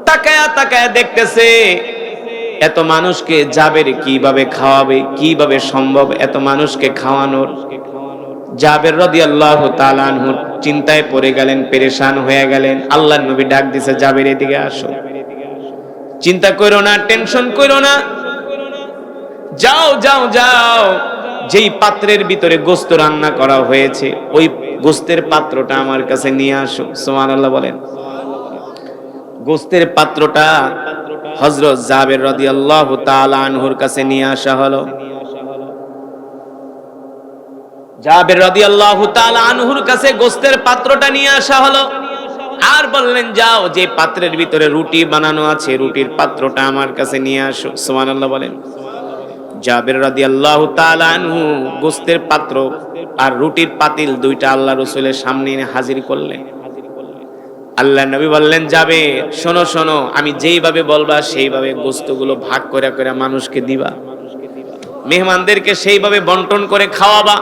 তাকায়া তাকায়া দেখতেছে, এত মানুষকে জাবের কিভাবে খাওয়াবে, কিভাবে সম্ভব এত মানুষকে খাওয়ানোর। জাবের রাদিয়াল্লাহু তাআলা আনহু চিন্তায় পড়ে গেলেন, পেরেশান হয়ে গেলেন। আল্লাহর নবী ডাক দিছে, জাবের এদিকে আসো, চিন্তা করো না, টেনশন করো না, যাও যাও যাও, যেই পাত্রের ভিতরে গোশত রান্না করা হয়েছে ওই গোশতের পাত্রটা আমার কাছে নিয়ে আসো। সুবহানাল্লাহ বলেন। গোশতের পাত্রটা হযরত জাবের রাদিয়াল্লাহু তাআলা আনহুর কাছে নিয়ে আসা হলো। জাবের রাদিয়াল্লাহু তাআলা আনহুর কাছে গোশতের পাত্রটা নিয়ে আসা হলো, আর বললেন, যাও যে পাত্রের ভিতরে রুটি বানানো আছে রুটির পাত্রটা আমার কাছে নিয়ে আসো। সুবহানাল্লাহ বলেন। জাবের রাদিয়াল্লাহু তাআলা আনহু গোশতের পাত্র আর রুটির পাতিল দুইটা আল্লাহ রাসূলের সামনে এনে হাজির করলেন। আল্লাহ নবী বললেন, জাবের শোনো শোনো, আমি যেইভাবে বলবা সেইভাবে গোশতগুলো ভাগ করে করে মানুষকে দিবা, মেহমানদেরকে সেইভাবে বন্টন করে খাওয়াবা।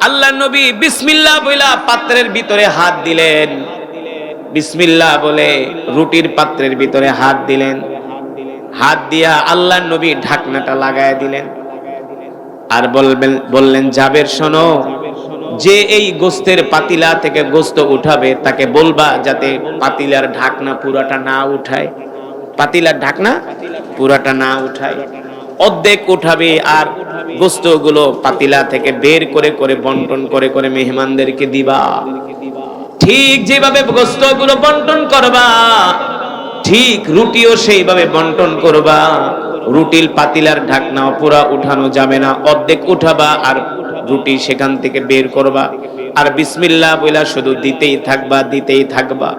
আল্লাহ নবী বিসমিল্লাহ বইলা পাত্রের ভিতরে হাত দিলেন, বিসমিল্লাহ বলে রুটির পাত্রের ভিতরে হাত দিলেন, হাত দিয়া আল্লাহ নবী ঢাকনাটা লাগায় দিলেন, আর বললেন, জাবের শোনো, যে এই গোশতের পাতিলা থেকে গোশত উঠাবে তাকে বলবা যাতে পাতিলার ঢাকনা পুরাটা না উঠায়, পাতিলার ঢাকনা পুরাটা না উঠায়, অর্ধেক উঠাবে, আর গোশতগুলো পাতিলা থেকে বের করে করে বন্টন করে করে মেহমানদেরকে দিবা। ঠিক যেভাবে গোশতগুলো বন্টন করবা, ঠিক রুটিও সেইভাবে বন্টন করবা। রুটির পাতিলার ঢাকনাও পুরা উঠানো যাবে না, অর্ধেক উঠাবা আর রুটি সেখান থেকে বের করবা, আর বিসমিল্লাহ বইলা শুধু দিতেই থাকবা, দিতেই থাকবা।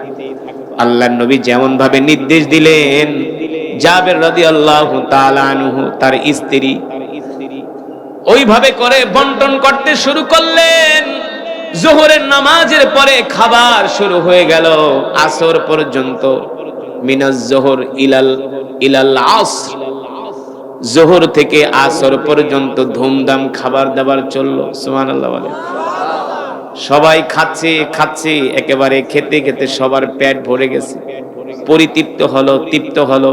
আল্লাহর নবী যেমন ভাবে নির্দেশ দিলেন, জাবের রাদিয়াল্লাহু তাআলা আনহু তার স্ত্রী ওইভাবে করে বন্টন করতে শুরু করলেন। যোহরের নামাজের পরে খাবার শুরু হয়ে গেল আসর পর্যন্ত, মিনাজ যোহর ইলাল আসর, যোহর থেকে আসর পর্যন্ত ধুমধাম খাবার দাবার চললো। সুবহানাল্লাহ বলে। সবাই খাচ্ছে খাচ্ছে, একেবারে খেতে খেতে সবার পেট ভরে গেছে, পরিতৃপ্ত হলো, তৃপ্ত হলো।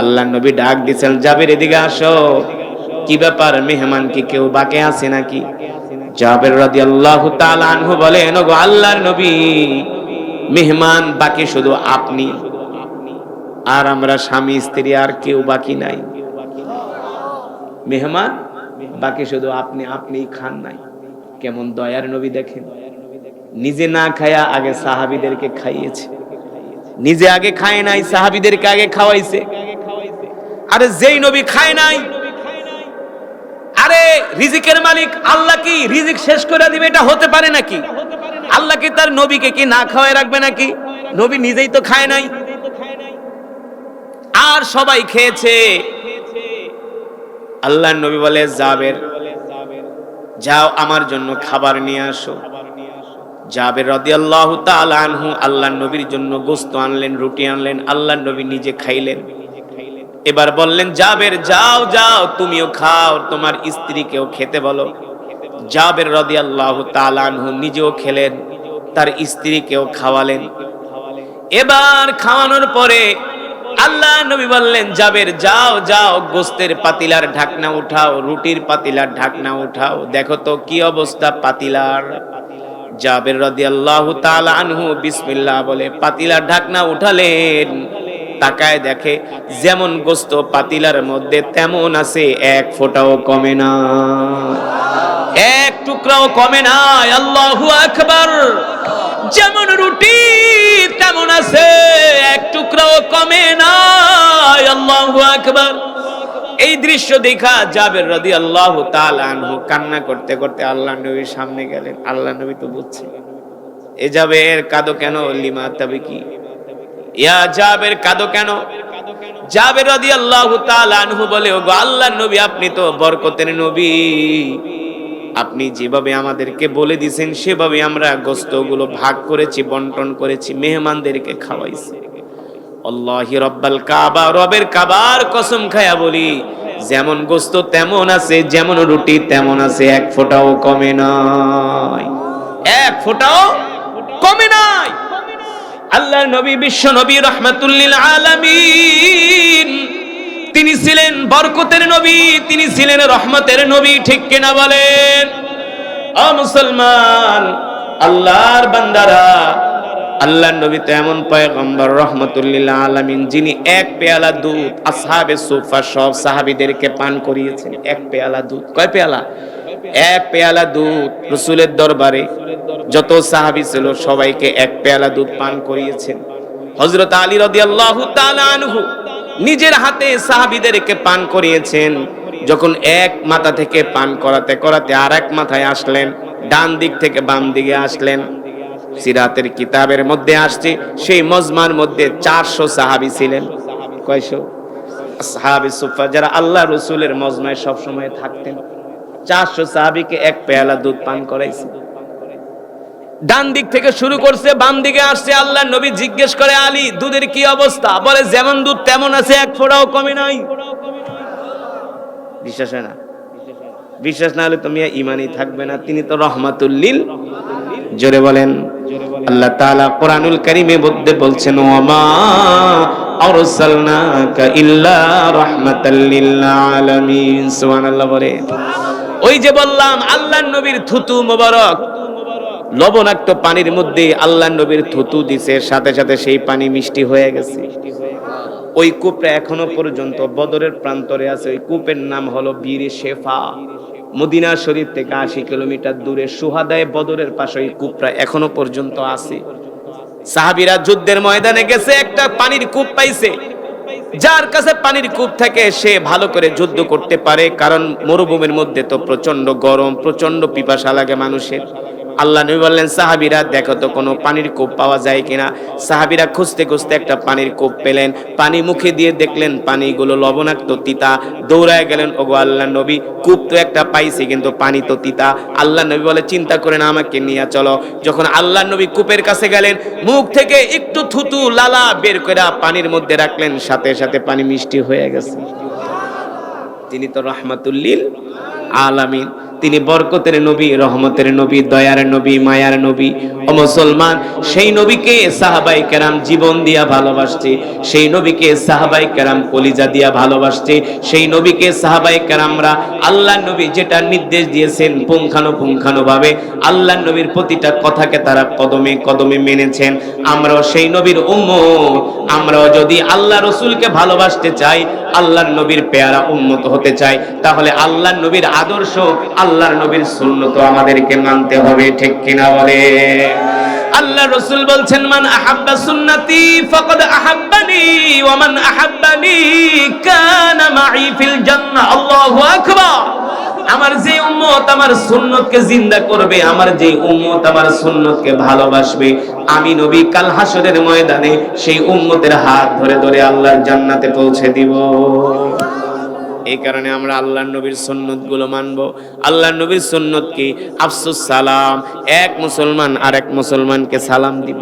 আল্লাহ নবী ডাক দিয়েছেন, জাবের এদিকে আসো, কি ব্যাপার, মেহমান কি কেউ বাকি আছে নাকি? জাবের রাদিয়াল্লাহু তাআলা আনহু বলেন, ওগো আল্লাহর নবী, মেহমান বাকি শুধু আপনি, আর আমরা স্বামী স্ত্রী, আর কেউ বাকি নাই। মেহমান বাকি শুধু আপনি, আপনিই খান নাই। কেমন দয়ার নবী দেখেন, নিজে না খায়া আগে সাহাবীদেরকে খাইয়েছে, নিজে আগে খায় নাই, সাহাবীদেরকে আগে খাওয়াইছে। আরে যেই নবী খায় নাই, আরে রিজিকের মালিক আল্লাহ কি রিজিক শেষ করে দিবে? এটা হতে পারে নাকি? আল্লাহ কি তার নবীকে কি না খাওয়ায় রাখবে নাকি? নবী নিজেই তো খায় নাই, আর সবাই খেয়েছে। আল্লাহর নবী বলে, জাবের যাও আমার জন্য খাবার নিয়ে আসো। জাবের রাদিয়াল্লাহু তাআলা আনহু আল্লাহর নবীর জন্য গোশত আনলেন, রুটি আনলেন, আল্লাহর নবী নিজে খাইলেন। এবার বললেন, জাবের যাও যাও, তুমিও খাও, তোমার স্ত্রীকেও খেতে বলো। জাবের রাদিয়াল্লাহু তাআলা আনহু নিজেও খেলেন, তার স্ত্রীকেও খাওয়ালেন। এবার খাওয়ানোর পরে আল্লাহ নবী বললেন, জাবের যাও যাও, গোশতের পাতিলার ঢাকনা উঠাও, রুটির পাতিলার ঢাকনা উঠাও, দেখো তো কি অবস্থা পাতিলার। জাবের রাদিয়াল্লাহু তাআলা আনহু বিসমিল্লাহ বলে পাতিলার ঢাকনা উঠালেন, তাকায় দেখে যেমন গোশত পাতিলার মধ্যে তেমন আছে, এক ফোঁটাও কমে না। এক টুকরাও কমে নাই। আল্লাহু আকবার। যেমন রুটি তেমন আছে, এক টুকরাও কমে নাই। আল্লাহু আকবার। এই দৃশ্য দেখা জাবের রাদিয়াল্লাহু তাআলা আনহু কান্না করতে করতে আল্লাহর নবীর সামনে গেলেন। আল্লাহর নবী তো বুঝছেন, এ জাবের কাঁদো কেন? লিমা তাবিকি ইয়া জাবের, কাঁদো কেন? জাবের রাদিয়াল্লাহু তাআলা আনহু বলে, ওগো আল্লাহর নবী, আপনি তো বরকতের নবী, আপনি যেভাবে আমাদেরকে বলে দিয়েছেন সেভাবে আমরা গোশতগুলো ভাগ করেছি, বন্টন করেছি, মেহমানদেরকে খাওয়াইছি। আল্লাহি রব্বাল কাবা, রবের কাবার কসম খায়া বলি, যেমন গোশত তেমন আছে, যেমন রুটি তেমন আছে, এক ফোঁটাও কমে নাই, এক ফোঁটাও কমে নাই। আল্লাহর নবী, বিশ্ব নবী, রাহমাতুল লিল আলামিন, তিনি ছিলেন বরকতের নবী, তিনি ছিলেন রহমতের নবী, ঠিক কিনা বলেন? ও মুসলমান, আল্লাহর বান্দারা, আল্লাহর নবী তো এমন পয়গম্বর রহমতুল লিল আলামিন, যিনি এক পেয়ালা দুধ আসহাবে সুফা সব সাহাবীদেরকে পান করিয়েছেন। এক পেয়ালা দুধ, কয় পেয়ালা? এক পেয়ালা দুধ রাসূলের দরবারে যত সাহাবী ছিল সবাইকে এক পেয়ালা দুধ পান করিয়েছেন। হযরত আলী রাদিয়াল্লাহু তাআলা আনহু নিজের হাতে সাহাবীদেরকে পান করিয়েছেন। যখন এক মাথা থেকে পান করাতে করাতে আরেক মাথায় আসলেন, ডান দিক থেকে বাম দিকে আসলেন, সিরাতের কিতাবের মধ্যে আসছে সেই মজমার মধ্যে 400 সাহাবী ছিলেন। কয়শো? আসহাবে সুফা, যারা আল্লাহ রাসূলের মজমায় সব সময় থাকতেন। 400 সাহাবীকে এক পেয়ালা দুধ পান করাইছে। ডান দিক থেকে শুরু করছে, বাম দিকে আসছে। আল্লাহর নবী জিজ্ঞেস করে, আলী, দুধের কি অবস্থা? বলে, যেমন দুধ তেমন আছে, এক ফোঁটাও কমে নাই। বিশ্বাস হয় না? বিশ্বাস না হলে তুমি ঈমানই থাকবে না। তিনি তো রহমাতুল লিল, জোরে বলেন। আল্লাহ তাআলা কোরআনুল কারীমে মধ্যে বলছেন, ওয়ামা আরসালনাকা ইল্লা রাহমাতাল লিল আলামিন। সুবহানাল্লাহ বলে। ওই যে বললাম, আল্লাহর নবীর থুতু মোবারক লবণাক্ত পানির মধ্যে আল্লাহর নবীর থুতু দিছে, সাথে সাথে সেই পানি মিষ্টি হয়ে গেছে। ওই কূপটা এখনো পর্যন্ত বদরের প্রান্তরে আছে। ওই কূপের নাম হলো বীরে শেফা। মদিনা শরীফ থেকে 80 কিলোমিটার দূরে সুহাদায়ে বদরের পাশে ওই কূপটা এখনো পর্যন্ত আছে। সাহাবীরা যুদ্ধের ময়দানে গেছে, একটা পানির কূপ পাইছে। যার কাছে পানির কূপ থাকে সে ভালো করে যুদ্ধ করতে পারে, কারণ মরুভূমির মধ্যে তো প্রচন্ড গরম, প্রচন্ড পিপাসা লাগে মানুষের। আল্লাহ নবী বললেন, সাহাবীরা দেখো তো কোনো পানির কূপ পাওয়া যায় কিনা। সাহাবীরা খুঁজতে খুঁজতে একটা পানির কূপ পেলেন। পানি মুখে দিয়ে দেখলেন পানিগুলো লবণাক্ত, তিতা। দৌড়ায় গেলেন, ওগো আল্লাহ নবী, কূপ তো একটা পাইছি কিন্তু পানি তো তিতা। আল্লাহ নবী বলে, চিন্তা করে না, আমাকে নিয়ে চলো। যখন আল্লাহ নবী কূপের কাছে গেলেন, মুখ থেকে একটু থুতু লালা বের করে পানির মধ্যে রাখলেন, সাথে সাথে পানি মিষ্টি হয়ে গেছে। তিনি তো রাহমাতুল লিল আলামিন, তিনি বরকতের নবী, রহমতের নবী, দয়ার নবী, মায়ার নবী। ও মুসলমান, সেই নবীকে সাহাবায়ে কেরাম জীবন দিয়া ভালোবাসছে, সেই নবীকে সাহাবায়ে কেরাম কলিজা দিয়া ভালোবাসছে, সেই নবীকে সাহাবায়ে কেরামরা আল্লাহর নবী যেটা নির্দেশ দিয়েছেন পুঙ্খানুপুঙ্খানুভাবে আল্লাহর নবীর প্রতিটা কথাকে তারা কদমে কদমে মেনেছেন। আমরাও সেই নবীর উম্মত। আমরাও যদি আল্লাহ রাসূলকে ভালোবাসতে চাই, আল্লাহর নবীর পেয়ারা উম্মত হতে চাই, তাহলে আল্লাহর নবীর আদর্শ, আল্লাহর নবীর সুন্নাত আমাদেরকে মানতে হবে, ঠিক কিনা বলে? আল্লাহ রাসূল বলছেন, মান আহাব্বা সুন্নতি ফাকাদ আহাব্বানি ওয়া মান আহাব্বানি কানা মাই ফিল জান্নাহ। আল্লাহু আকবার। আমার যে উম্মত আমার সুন্নতকে জিন্দা করবে, আমার যে উম্মত আমার সুন্নতকে ভালোবাসবে, আমি নবী কাল হাসরের ময়দানে সেই উম্মতের হাত ধরে ধরে আল্লাহর জান্নাতে পৌঁছে দিব। এই কারণে আমরা আল্লাহর নবীর সুন্নত গুলো মানবো। আল্লাহর নবীর সুন্নত কি? আফসুস সালাম। এক মুসলমান আরেক মুসলমানকে সালাম দিব,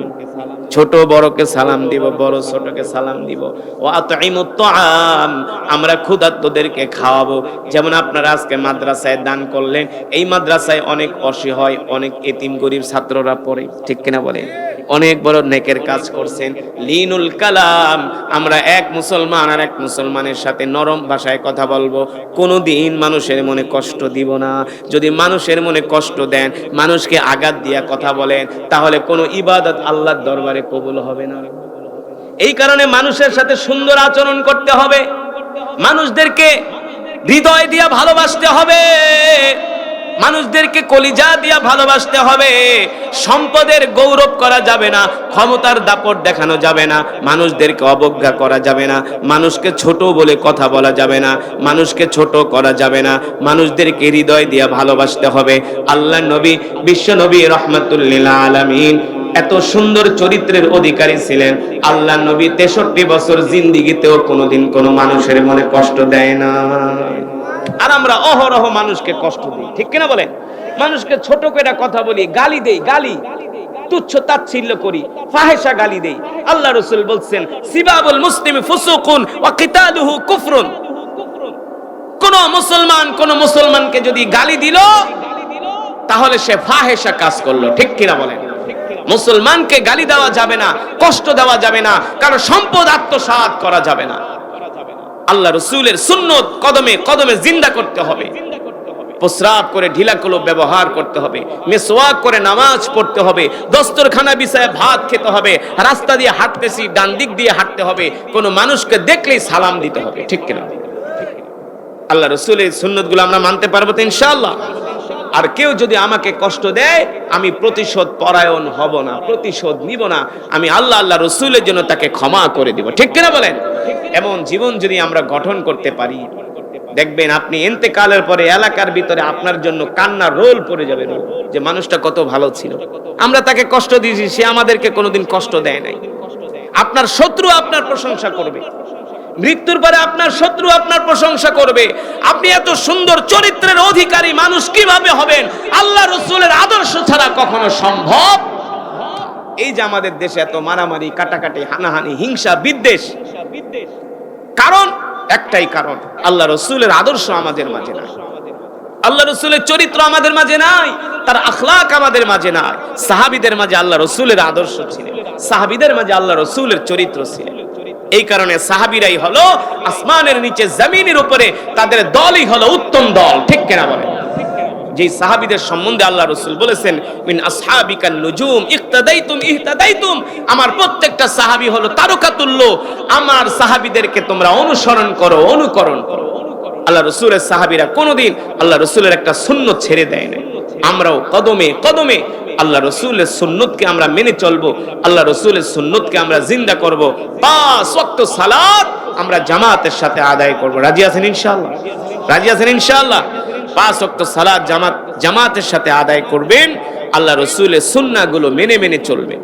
ছোট বড়কে সালাম দিব, বড় ছোটকে সালাম দিব। ও আতঈমুত তাআম, আমরা ক্ষুধার্তদেরকে খাওয়াবো। যেমন আপনারা আজকে মাদ্রাসায় দান করলেন, এই মাদ্রাসায় অনেক অসহায়, অনেক এতিম গরিব ছাত্ররা পড়ে, ঠিক কিনা বলে? অনেক বড় নেকের কাজ করছেন। লিনুল কালাম, আমরা এক মুসলমান আর এক মুসলমানের সাথে নরম ভাষায় কথা বলবো, কোনোদিন মানুষের মনে কষ্ট দিব না। যদি মানুষের মনে কষ্ট দেন, মানুষকে আঘাত দিয়া কথা বলেন, তাহলে কোনো ইবাদত আল্লাহর দরবারে কবুল হবে না। এই কারণে মানুষের সাথে সুন্দর আচরণ করতে হবে, মানুষদেরকে হৃদয় দিয়া ভালোবাসতে হবে। মানুষদেরকে কলিজা দিয়া ভালোবাসতে হবে। সম্পদের গৌরব করা যাবে না, ক্ষমতার দাপট দেখানো যাবে না, মানুষদেরকে অবজ্ঞা করা যাবে না, মানুষকে ছোট বলে কথা বলা যাবে না, মানুষকে ছোট করা যাবে না, মানুষদেরকে হৃদয় দিয়া ভালোবাসতে হবে। আল্লাহর নবী, বিশ্ব নবী রাহমাতুল লিল আলামিন এত সুন্দর চরিত্রের অধিকারী ছিলেন। আল্লাহর নবী 63 বছর জিন্দেগিতেও কোনোদিন কোনো মানুষের মনে কষ্ট দেয় না। আর আমরা অহরহ মানুষকে কষ্ট দিই, ঠিক কিনা বলেন? মানুষকে ছোট করে কথা বলি, গালি দেই, গালি তুচ্ছ তাচ্ছিল্য করি, ফাহেসা গালি দেই। আল্লাহ রাসূল বলছেন, সিবাবুল মুসলিমি ফুসুকুন ওয়া কিতালুহু কুফরুন। কোন মুসলমানকে যদি গালি দিল তাহলে সে ফাহেসা কাজ করলো, ঠিক কিনা বলেন? মুসলমানকে গালি দেওয়া যাবে না, কষ্ট দেওয়া যাবে না, কারণ সম্পদ আত্মসাৎ করা যাবে না। আল্লাহ রাসূলের সুন্নত কদমে কদমে জিন্দা করতে হবে। প্রস্রাব করে ঢিলাকুলো ব্যবহার করতে হবে, মিসওয়াক করে নামাজ পড়তে হবে, দস্তরখানা বিছায় ভাত খেতে হবে, রাস্তা দিয়ে হাঁটতেছি ডান দিক দিয়ে হাঁটতে হবে, কোন মানুষকে দেখলেই সালাম দিতে হবে, ঠিক কিনা? আল্লাহ রাসূলের সুন্নতগুলো আমরা মানতে পারবো তো ইনশাআল্লাহ? আর কেউ যদি আমাকে কষ্ট দেয়, আমি প্রতিশোধ পরায়ণ হব না, প্রতিশোধ নিব না, আমি আল্লাহ রাসূলের জন্য তাকে ক্ষমা করে দিব, ঠিক কিনা বলেন? এমন জীবন যদি আমরা গঠন করতে পারি, দেখবেন আপনি ইন্তেকালের পরে এলাকার ভিতরে আপনার জন্য কান্নার রোল পড়ে যাবে, যে মানুষটা কত ভালো ছিল, আমরা তাকে কষ্ট দিয়েছি, সে আমাদেরকে কোনোদিন কষ্ট দেয় নাই। আপনার শত্রু আপনার প্রশংসা করবে, মৃত্যুর পরে আপনার শত্রু আপনার প্রশংসা করবে। আপনি এত সুন্দর চরিত্রের অধিকারী মানুষ কিভাবে হবেন? আল্লাহ রাসূলের আদর্শ ছাড়া কখনো সম্ভব? এই যে আমাদের দেশে এত মারামারি, কাটাকাটি, হানাহানি, হিংসা, বিদ্বেষ, কারণ একটাই কারণ, আল্লাহ রাসূলের আদর্শ আমাদের মাঝে নাই, আল্লাহ রাসূলের চরিত্র আমাদের মাঝে নাই, তার আখলাক আমাদের মাঝে নাই। সাহাবীদের মাঝে আল্লাহ রাসূলের আদর্শ ছিল, সাহাবীদের মাঝে আল্লাহ রাসূলের চরিত্র ছিল। এই কারণে সাহাবীরাই হলো আসমানের নিচে জমিনের উপরে তাদের দলই হলো উত্তম দল, ঠিক কিনা বলেন? যে সাহাবীদের সম্বন্ধে আল্লাহ রাসূল বলেছেন, মিন আসহাবিকান নুজুম ইক্তাদাইতুম ইহতাদাইতুম, আমার প্রত্যেকটা সাহাবী হলো তারকাতুল্য, আমার সাহাবীদেরকে তোমরা অনুসরণ করো, অনুকরণ করো। আল্লাহ রাসূলের সাহাবীরা কোনোদিন আল্লাহ রাসূলের একটা সুন্নাত ছেড়ে দেয় না। আমরাও কদমে কদমে আল্লাহ রাসূলের সুন্নতকে আমরা মেনে চলবো, আল্লাহ রাসূলের সুন্নতকে আমরা জিন্দা করব। 5 ওয়াক্ত সালাত আমরা জামাতের সাথে আদায় করব। রাজি আছেন ইনশাআল্লাহ? রাজি আছেন ইনশাআল্লাহ? 5 ওয়াক্ত সালাত জামাতের সাথে আদায় করবেন, আল্লাহ রাসূলের সুন্নাহগুলো মেনে মেনে চলবেন,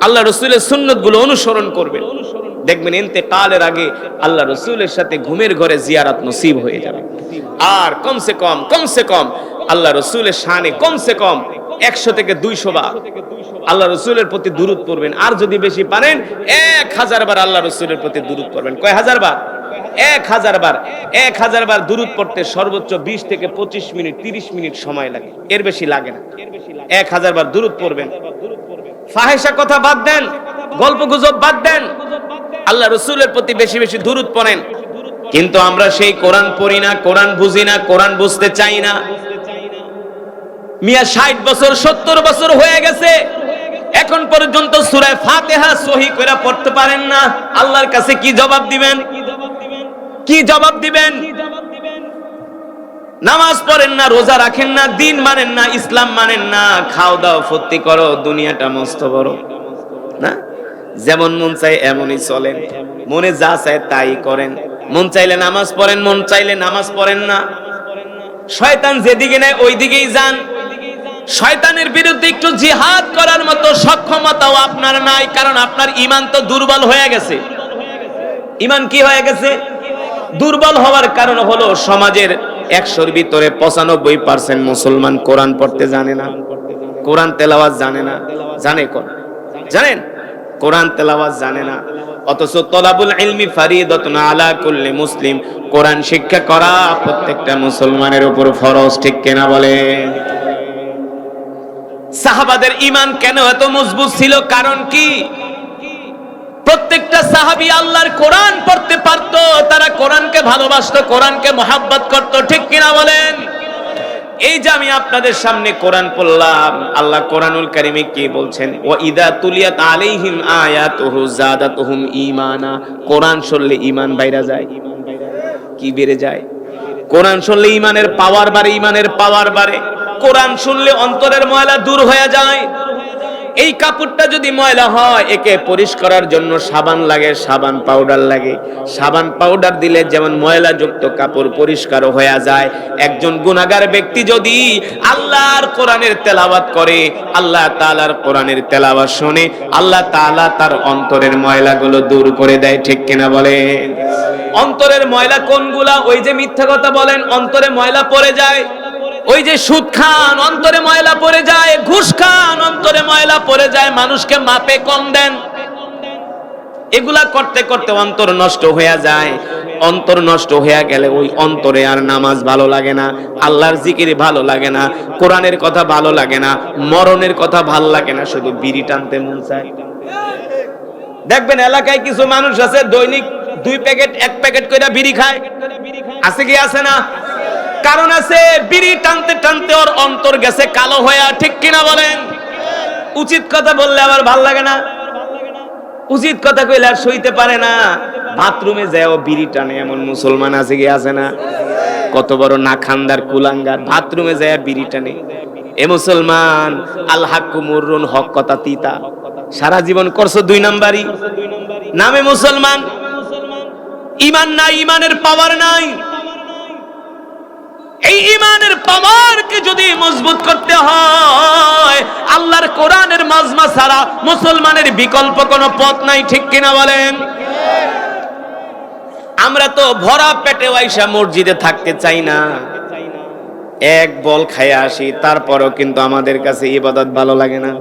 আল্লাহ রাসূলের সুন্নতগুলো অনুসরণ করবেন। দেখবেন ইন্তেকালের আগে আল্লাহ রাসূলের সাথে ঘুমের ঘরে জিয়ারত নসিব হয়ে যাবে। আর কমসে কম আল্লাহ রাসূলের শানে কমসে কম 100 থেকে 200 বার আল্লাহ রাসূলের প্রতি দুরূদ পড়বেন। আর যদি বেশি পারেন 1000 বার আল্লাহ রাসূলের প্রতি দুরূদ পড়বেন। কয় হাজার বার? 1000 বার। 1000 বার দুরূদ পড়তে সর্বোচ্চ 20 থেকে 25 মিনিট, 30 মিনিট সময় লাগে, এর বেশি লাগে না। 1000 বার দুরূদ পড়বেন। ফাহিশা কথা বাদ দেন, গল্প গুজব বাদ দেন, আল্লাহ রাসূলের প্রতি বেশি বেশি দুরূদ পড়েন। কিন্তু আমরা সেই কোরআন পড়ি না, কোরআন বুঝি না, কোরআন বুঝতে চাই না। মিয়া 60 বছর 70 বছর হয়ে গেছে, এখন পর্যন্ত সূরা ফাতিহা সহি করে পড়তে পারেন না। আল্লাহর কাছে কি জবাব দিবেন? কি জবাব দিবেন? নামাজ পড়েন না, রোজা রাখেন না, দিন মানেন না, ইসলাম মানেন না, খাও দাও ফুর্তি করো, দুনিয়াটা মস্ত বড় না, যেমন মন চায় এমনই চলেন, মনে যা চায় তাই করেন, মন চাইলে নামাজ পড়েন, মন চাইলে নামাজ পড়েন না। শয়তান যেদিকে নেয় ওই দিকেই যান। শয়তানের বিরুদ্ধে একটু জিহাদ করার মতো সক্ষমতাও আপনার নাই, কারণ আপনার ঈমান তো দুর্বল হয়ে গেছে। ঈমান কি হয়ে গেছে? দুর্বল হওয়ার কারণ হলো সমাজের 100-র ভিতরে 95% মুসলমান কোরআন পড়তে জানে না, কোরআন তেলাওয়াত জানে না। জানেন কোরআন তেলাওয়াত জানে না, অথচ তলাবুল ইলমি ফারিদাতুন আলা কুল্লি মুসলিম, কোরআন শিক্ষা করা প্রত্যেকটা মুসলমানের উপর ফরজ, ঠিক কিনা বলেন? সাহাবাদের ঈমান কেন এত মজবুত ছিল? কারণ কি? প্রত্যেকটা সাহাবী আল্লাহর কোরআন পড়তে পারতো, তারা কোরআনকে ভালোবাসতো, কোরআনকে মহব্বত করত, ঠিক কিনা বলেন? এই যে আমি আপনাদের সামনে কোরআন পড়লাম, আল্লাহ কোরআনুল কারীমে কি বলছেন? ওয়া ইযা তুলিয়াত আলাইহিম আয়াতুহু যাদাতুহুম ঈমানা, কোরআন শুনলে ঈমান বাইরা যায়। কি বেড়ে যায়? কোরআন শুনলে ঈমানের পাওয়ার বাড়ে, ঈমানের পাওয়ার বাড়ে। কোরআন শুনলে অন্তরের ময়লা দূর হয়ে যায়। এই কাপড়টা যদি ময়লা হয়, একে পরিষ্কার করার জন্য সাবান লাগে, সাবান পাউডার লাগে। সাবান পাউডার দিলে যেমন ময়লাযুক্ত কাপড় পরিষ্কার হয়ে যায়, একজন গুনাহগার ব্যক্তি যদি আল্লাহর কোরআনের তেলাওয়াত করে, আল্লাহ তাআলার কোরআনের তেলাওয়াত শুনে, আল্লাহ তাআলা তার অন্তরের ময়লাগুলো দূর করে দেয়। ঠিক কিনা বলেন? অন্তরের ময়লা কোনগুলা? ওই যে মিথ্যা কথা বলেন, অন্তরে ময়লা পড়ে যায়। ওই যে সুদ খান, অন্তরে ময়লা পড়ে যায়। ঘুষ খান, অন্তরে ময়লা পড়ে যায়। মানুষকে মাপে কম দেন, এগুলা করতে করতে অন্তর নষ্ট হয়ে যায়। অন্তর নষ্ট হয়ে গেলে ওই অন্তরে আর নামাজ ভালো লাগে না, আল্লাহর জিকির ভালো লাগে না, কোরআনের কথা ভালো লাগে না, মরণের কথা ভালো লাগে না, শুধু বিড়ি টানতে মন চায়। দেখবেন এলাকায় কিছু মানুষ আছে দৈনিক 2 প্যাকেট 1 প্যাকেট করে বিড়ি খায়। আছে কি আছে না? কারণ আছে, বিড়ি টানতে টানতে ওর অন্তর গেছে কালো হয়ে। ঠিক কিনা বলেন? উচিত কথা বললে আবার ভাল লাগে না, উচিত কথা কইলে আর সইতে পারে না। বাথরুমে যায় ও বিড়ি টানে, এমন মুসলমান আছে কি আছে না? কত বড় না খানদার কুলাঙ্গার, বাথরুমে যায় বিড়ি টানে। এ মুসলমান, আল হাক্কু মুররুন, হক কথা তিতা। সারা জীবন করছো 2 নাম্বারই, নামে মুসলমান, ঈমান নাই, ঈমানের পাওয়ার নাই। এই ঈমানের পাওয়ারকে যদি মজবুত করতে হয়, আল্লাহর কোরআনের মাজমা ছাড়া মুসলমানের বিকল্প কোনো পথ নাই। ঠিক কিনা বলেন? আমরা তো ভরা পেটে আইসা মসজিদে থাকতে চাই না, এক বল খাইয়া আসি, তারপরেও কিন্তু আমাদের কাছে ইবাদত ভালো লাগে না।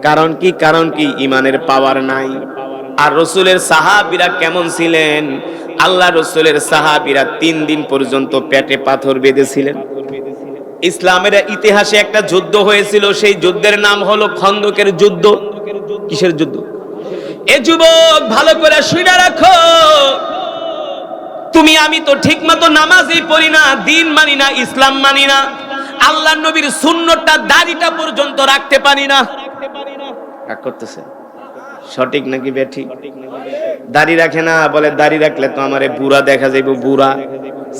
কারণ কি? কারণ কি? ঈমানের পাওয়ার নাই। আর রাসূলের সাহাবীরা কেমন ছিলেন? আল্লাহ রাসূলের সাহাবীরা 3 দিন পর্যন্ত পেটে পাথর বেঁধেছিলেন। ইসলামের ইতিহাসে একটা যুদ্ধ হয়েছিল, সেই যুদ্ধের নাম হলো খন্দকের যুদ্ধ। কিসের যুদ্ধ? এ যুবক ভালো করে শুনে রাখো, তুমি আমি তো ঠিকমতো নামাজই পড়ি না, দিন মানি না, ইসলাম মানি না, আল্লাহর নবীর সুন্নতটা দাড়িটা পর্যন্ত রাখতে পারি না। রাগ করতেছে? সঠিক নাকি বেঠিক? দাড়ি রাখে না, বলে দাড়ি রাখলে তো আমারে বুড়া দেখা যাইব। বুড়া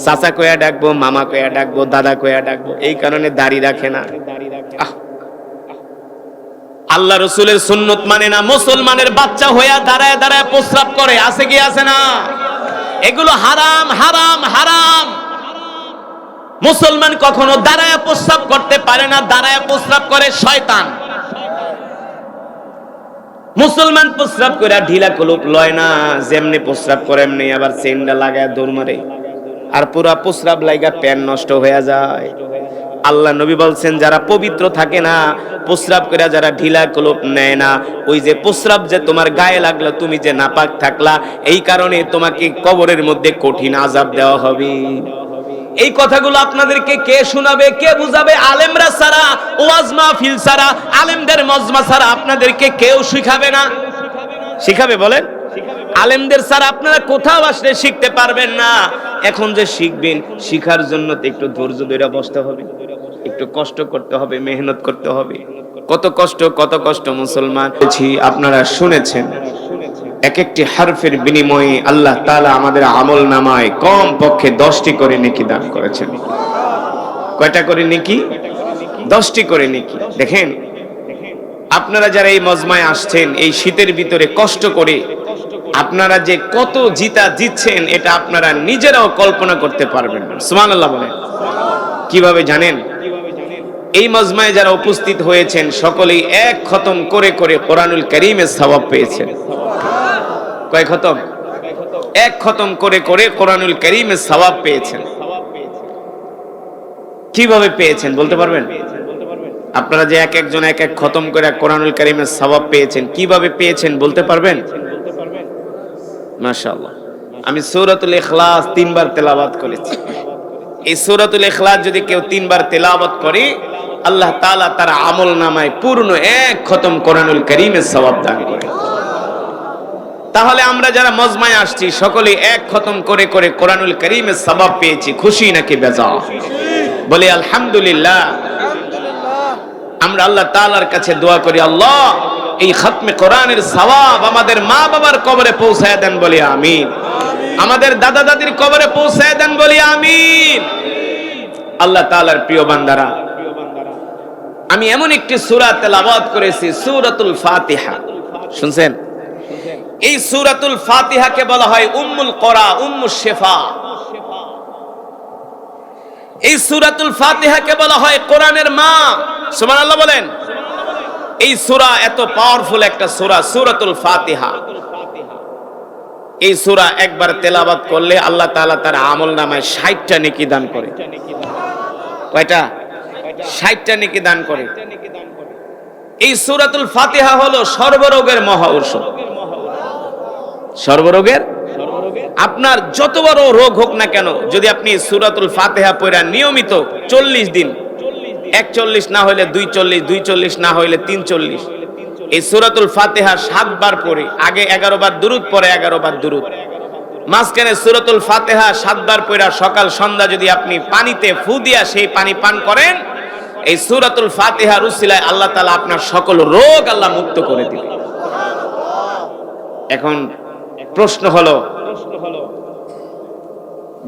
চাচা কয়া ডাকবো, মামা কয়া ডাকবো, দাদা কয়া ডাকবো, এই কারণে দাড়ি রাখে না। আল্লাহ রাসূলের সুন্নত মানে না, মুসলমানের বাচ্চা হইয়া দাঁড়ায় দাঁড়ায় প্রস্রাব করে। আছে কি আছে না? এগুলো হারাম, হারাম, হারাম। মুসলমান কখনো দাঁড়ায় প্রস্রাব করতে পারে না, দাঁড়ায় প্রস্রাব করে শয়তান। মুসলমান প্রস্রাব করে ঢিলা কলুপ লয় না, যেমনি প্রস্রাব করে এমনি আবার চেনটা লাগায় দৌড় মারে, আর পুরা প্রস্রাব লাগা প্যান নষ্ট হয়ে যায়। আল্লাহ নবী বলছেন, যারা পবিত্র থাকে না, প্রস্রাব করে যারা ঢিলা কলুপ নেয় না, ওই যে প্রস্রাব যে তোমার গায়ে লাগলো, তুমি যে নাপাক থাকলা, এই কারণে তোমাকে কবরের মধ্যে কঠিন আযাব দেওয়া হবে। এই কথাগুলো আপনাদেরকে কে শোনাবে, কে বুঝাবে? আলেমরা ছাড়া, ওয়াজ মাহফিল ছাড়া, আলেমদের মজমা ছাড়া আপনাদেরকে কেউ শিখাবে না। শিখাবে বলেন? আলেমদের ছাড়া আপনারা কোথাও আসলে শিখতে পারবেন না। এখন যে শিখবেন, শিখার জন্য তো একটু ধৈর্য ধরে বসতে হবে, একটু কষ্ট করতে হবে, মেহনত করতে হবে। কত কষ্ট, কত কষ্ট মুসলমান। আপনারা শুনেছেন, এক একটি হারফের বিনিময়ে আল্লাহ তাআলা আমাদের আমল নামায় কম পক্ষে 10টি করে নেকি দান করেছেন। কয়টা করে নেকি? 10টি করে নেকি। দেখেন, আপনারা যারা এই মজমায় আসছেন, এই শীতের ভিতরে কষ্ট করে আপনারা যে কত জিতছেন, এটা আপনারা নিজেরাও কল্পনা করতে পারবেন না। সুবহানাল্লাহ বলেন। কিভাবে জানেন? এই মজমায় যারা উপস্থিত হয়েছেন, সকলেই এক খতম করে করে কোরআনুল কারীমের সওয়াব পেয়েছেন। কয় খতম? এক খতম করে করে কোরআনুল কারীমের সওয়াব পেয়েছেন। কিভাবে পেয়েছেন বলতে পারবেন? আপনারা যে এক একজন এক এক খতম করে কোরআনুল কারীমের সওয়াব পেয়েছেন, কিভাবে পেয়েছেন বলতে পারবেন? মাশাআল্লাহ। আমি সূরাতুল ইখলাস 3 বার তেলাওয়াত করেছি। এই সূরাতুল ইখলাস যদি কেউ 3 বার তেলাওয়াত করে, আল্লাহ তাআলা তার আমল নামায় পূর্ণ এক খতম কোরআনুল কারীমের সওয়াব দান করেন। তাহলে আমরা যারা মজমায় আসছি, সকলে এক খতম করে করে কোরআনুল কারীমের সওয়াব পেয়েছি। খুশি নাকি বেজার? বলি আলহামদুলিল্লাহ। আমরা আল্লাহ তাআলার কাছে দোয়া করি, আল্লাহ এই খতমে কোরআনের সওয়াব আমাদের মা বাবার কবরে পৌঁছায় দেন, বলি আমিন। আমাদের দাদা দাদির কবরে পৌঁছায় দেন, বলি আমিন। আল্লাহ তাআলার প্রিয় বান্দারা, আমি এমন একটি সূরা তেলাওয়াত করেছি, সূরাতুল ফাতিহা। শুনছেন? এই সূরাতুল ফাতিহাকে বলা হয় উম্মুল কোরআন, উম্মুশ শিফা। এই সূরাতুল ফাতিহাকে বলা হয় কোরআনের মা। সুবহানাল্লাহ বলেন। এই সূরা এত পাওয়ারফুল একটা সূরা, সূরাতুল ফাতিহা। এই সূরা একবার তেলাওয়াত করলে আল্লাহ তাআলা তার আমলনামায় 60টা নেকি দান করে। কয়টা? 60টা নেকি দান করে। এই সূরাতুল ফাতিহা হলো সর্বরোগের মহা ঔষধ। সর্বরোগের, আপনার যত বড় রোগ হোক না কেন, যদি আপনি সূরাতুল ফাতিহা পড়া নিয়মিত 40 দিন, 41 না হইলে 42, 42 না হইলে 43, এই সূরাতুল ফাতিহা 7 বার পড়ে, আগে 11 বার দুরূদ, পরে 11 বার দুরূদ, মাঝখানে সূরাতুল ফাতিহা 7 বার পড়া সকাল সন্ধ্যা যদি আপনি পানিতে ফু দিয়া সেই পানি পান করেন, এই সূরাতুল ফাতিহার উসিলায় আল্লাহ তাআলা আপনার সকল রোগ আল্লাহ মুক্ত করে দিবে। এখন প্রশ্ন হলো,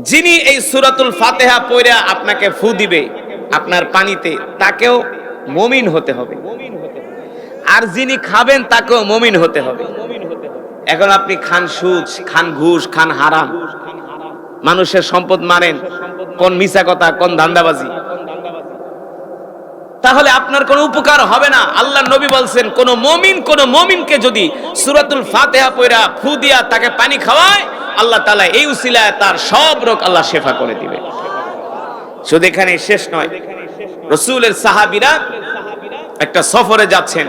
যিনি এই সূরাতুল ফাতিহা পড়া আপনাকে ফু দিবে আপনার পানিতে, তাকেও মুমিন হতে হবে, আর যিনি খাবেন তাকেও মুমিন হতে হবে। এখন আপনি খান সুদ, খান ঘুষ, খান হারাম, মানুষের সম্পদ মারেন, কোন মিছা কথা, কোন ধান্দাবাজি, তাহলে আপনার কোনো উপকার হবে না। আল্লাহর নবী বলছেন, কোন মুমিনকে যদি সূরাতুল ফাতিহা পড়া ফু দিয়া তাকে পানি খাওয়ায়, আল্লাহ তাআলা এই উসিলায় তার সব রোগ আল্লাহ শিফা করে দিবে। শুধু এখানে শেষ নয়, রাসূলের সাহাবীরা একটা সফরে যাচ্ছেন,